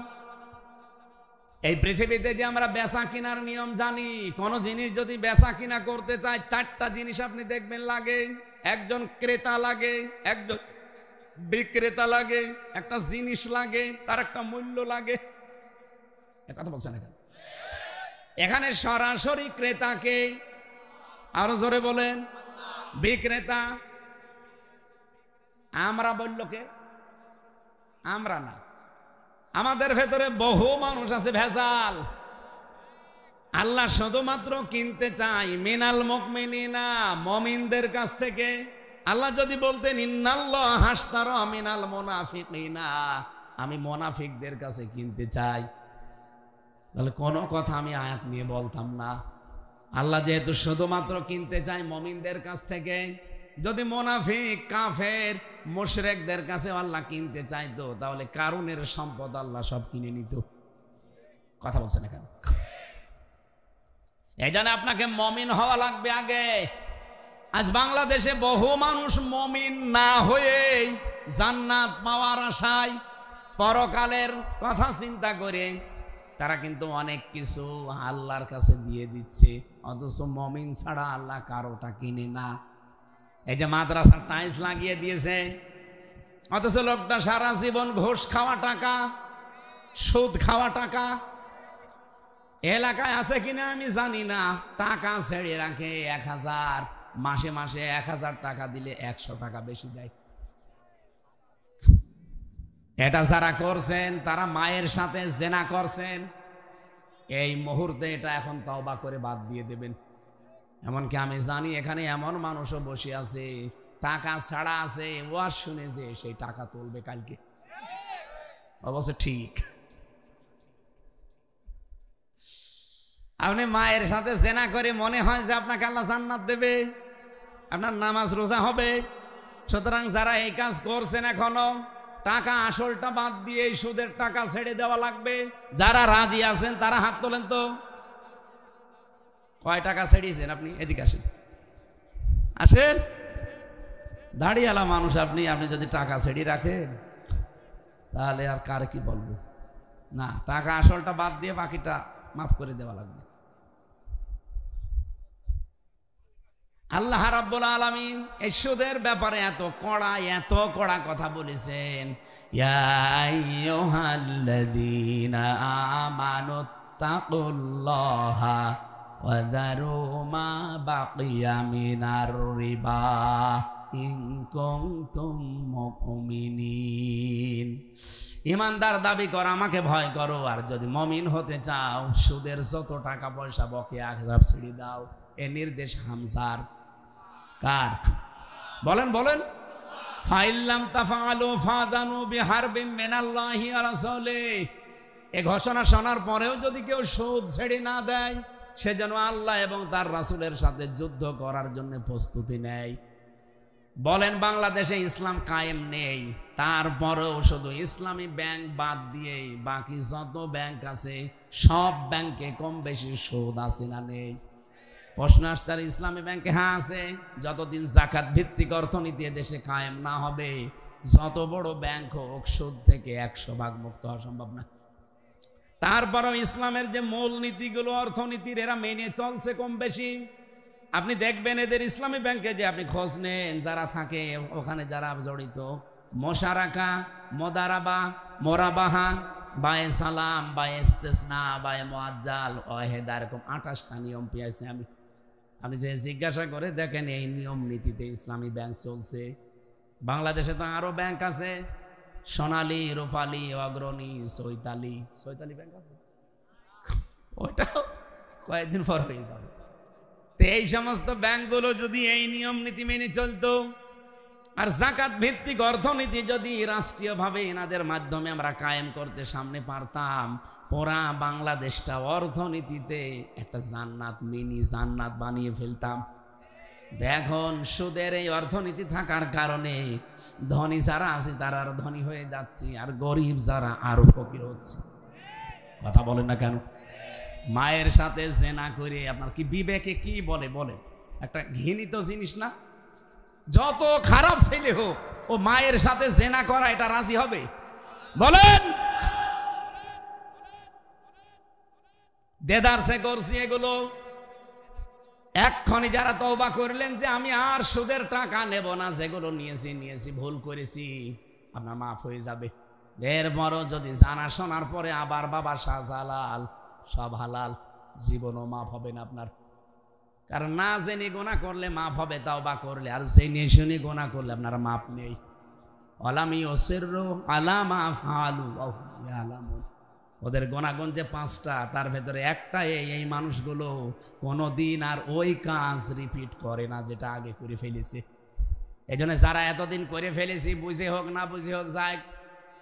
এই পৃথিবীতে যে আমরা বেচা কিনার নিয়ম জানি, কোন জিনিস যদি বেচা কিনা করতে চায়, চারটা জিনিস আপনি দেখবেন লাগে। একজন ক্রেতা লাগে, একজন বিক্রেতা লাগে, একটা জিনিস লাগে, তার একটা মূল্য লাগে। কথা বলছেন এখানে সরাসরি ক্রেতাকে, আরো জোরে বলেন, বিক্রেতা। আমরা বলল কে? আমরা না, আমাদের ভেতরে বহু মানুষ আছে ভেজাল। আল্লাহ শুধুমাত্র কিনতে চাই মিনাল মুমিনিনা, মুমিনদের কাছ থেকে। আল্লাহ যদি বলতেন ইন্নাল্লাহ হাশতারা মিনাল মুনাফিকিনা, আমি মুনাফিকদের কাছে কিনতে চাই, তাহলে কোনো কথা আমি আয়াত নিয়ে বলতাম না। আল্লাহ যেহেতু শুধুমাত্র কিনতে চায় মুমিনদের কাছ থেকে, যদি মুনাফিক কাফের মুশরিকদের কাছে আল্লাহ কিনতে চাইতো, তাহলে কারুনের সম্পদ আল্লাহ সব কিনে নিত। কথা বলছেন এখানে। এই জন্য আপনাকে মুমিন হওয়া লাগবে আগে। আজ বাংলাদেশে বহু মানুষ মুমিন না হয়ে জান্নাত পাওয়ার আশায়, পরকালের কথা চিন্তা করে তারা কিন্তু অনেক কিছু আল্লাহর কাছে দিয়ে দিচ্ছে, অথচ মুমিন ছাড়া আল্লাহ কারোটা কিনে না। এই যে মাদ্রাসার টাইলস লাগিয়ে দিয়েছে, অথচ লোকটা সারা জীবন ঘুষ খাওয়া টাকা, সুদ খাওয়া টাকা। এলাকায় আছে কিনা আমি জানি না, টাকা ছেড়ে রাখে 1000, মাসে মাসে 1000 টাকা দিলে 100 টাকা বেশি দেয়। এটা যারা করছেন তারা মায়ের সাথে জেনা করছেন। এই মুহূর্তে এটা এখন তওবা করে বাদ দিয়ে দেবেন। এমনকি আমি জানি এখানে এমন মানুষও বসে আছে, টাকা ছাড়া আছে, ওয়াজ শুনে যে সেই টাকা তুলবে কালকে। অবশ্য ঠিক, আপনি মায়ের সাথে জেনা করে মনে হয় যে আপনাকে আল্লাহ জান্নাত দেবে, আপনার নামাজ রোজা হবে। সুতরাং যারা এই কাজ করছেন এখনো, টাকা আসলটা বাদ দিয়ে সুদের টাকা ছেড়ে দেওয়া লাগবে। যারা রাজি আছেন তারা হাত তোলেন তো। কয় টাকা ছেড়েছেন আপনি? এদিকে আসেন, আসেন। দাঁড়িয়ালা মানুষ আপনি, আপনি যদি টাকা ছেড়ে রাখেন তাহলে আর কার কি বলবো। না, টাকা আসলটা বাদ দিয়ে বাকিটা মাফ করে দেওয়া লাগবে। আল্লাহ রাব্বুল আলামিন এই সুদের ব্যাপারে এত কড়া কথা বলেছেন। ইয়া আইয়ুহাল্লাযীনা আমানুত্তাকুল্লাহা ওয়া যারু মা বাকিয়া মিনার রিবা ইন কুনতুম মুমিনিন। ইমানদার দাবি কর, আমাকে ভয় করো, আর যদি মুমিন হতে চাও সুদের যত টাকা পয়সা বকেয়া হিসাব ছেড়ে দাও। এ নির্দেশ হামজার। কার? বলেন বলেন। ফাইল্লাম তাফআলু ফাদানু বিহারবিন মিনাল্লাহি ওয়া রাসূলিহি। এই ঘোষণা শোনার পরেও যদি কেউ সুদ ছেড়ে না দেয়, সে যেন আল্লাহ এবং তার রাসূলের সাথে যুদ্ধ করার জন্য প্রস্তুতি নেয়। বলেন বাংলাদেশে ইসলাম কায়েম নেই, তারপরেও শুধু ইসলামী ব্যাংক বাদ দিয়ে বাকি যত ব্যাংক আছে সব ব্যাংকে কম বেশি সুদ আছে না নেই? প্রশ্ন আসতে, ইসলামী ব্যাংকে হ্যাঁ আছে। যতদিন যাকাত ভিত্তিক অর্থনীতি দেশে কায়েম না হবে, যত বড় ব্যাংক হোক সুদ থেকে 100% মুক্ত হওয়া সম্ভব না। তারপরেও ইসলামের যে মূল নীতিগুলো অর্থনীতির, এরা মেনে চলছে কম বেশি। আপনি দেখবেন এদের ইসলামী ব্যাংকে যে আপনি খোঁজ নেন, যারা থাকে ওখানে, যারা জড়িত, মোশারাকা, মোদারাবা, মোরাবাহা, বায়ে সালাম, বায়ে ইস্তেসনা, বায়ে মুআজ্জাল, ওয়াহেদা, এরকম 28টা নিয়ম পেয়েছি আমি। আপনি যে জিজ্ঞাসা করে দেখেন, এই নিয়ম নীতিতে ইসলামী ব্যাংক চলছে। বাংলাদেশে তো আরো ব্যাংক আছে, সোনালী, রূপালী, অগ্রণী, চৈতালি ব্যাংক আছে, ওইটাও কয়েকদিন পর হয়ে যাবে। তো এই সমস্ত ব্যাংকগুলো যদি এই নিয়ম নীতি মেনে চলতো, আর যাকাত ভিত্তিক অর্থনীতি যদি রাষ্ট্রীয়ভাবে এনাদের মাধ্যমে আমরা কায়েম করতে সামনে পারতাম, পুরা বাংলাদেশটা অর্থনীতিতে একটা জান্নাত, মিনি জান্নাত বানিয়ে ফেলতাম। দেখুন সুদের এই অর্থনীতি থাকার কারণে ধনী যারা আছে তারা আরো ধনী হয়ে যাচ্ছে, আর গরিব যারা আরো ফকির হচ্ছে। কথা বলেন না কেন? মায়ের সাথে জেনা করে আপনার কি বিবেকে কি বলে? বলে একটা ঘৃণিত জিনিস না? যত খারাপ ছেলে হোক, ও মায়ের সাথে জেনা করা এটা রাজি হবে? বলেন। দেদারসে করছি এগুলো। এক্ষণে যারা তওবা করলেন যে আমি আর সুদের টাকা নেব না, যেগুলো নিয়েছি ভুল করেছি, আপনার মাফ হয়ে যাবে। এরপরও যদি জানা শোনার পরে আবার বাবা শাহজালাল সব হালাল, জীবনও মাফ হবে না আপনার। কারণ না জেনে গোনা করলে মাফ হবে তওবা করলে, আর জেনে শুনে গোনা করলে আপনার মাফ নেই। আলামি ওসিররু আলা মা ফালু ওয়া হুম ইয়ালামুন। ওদের গোনাগুন যে 5টা, তার ভেতরে একটা এই মানুষগুলো কোনোদিন আর ওই কাজ রিপিট করে না যেটা আগে করে ফেলেছে। এই জন্য যারা এতদিন করে ফেলেছি, বুঝে হোক না বুঝে হোক, যায়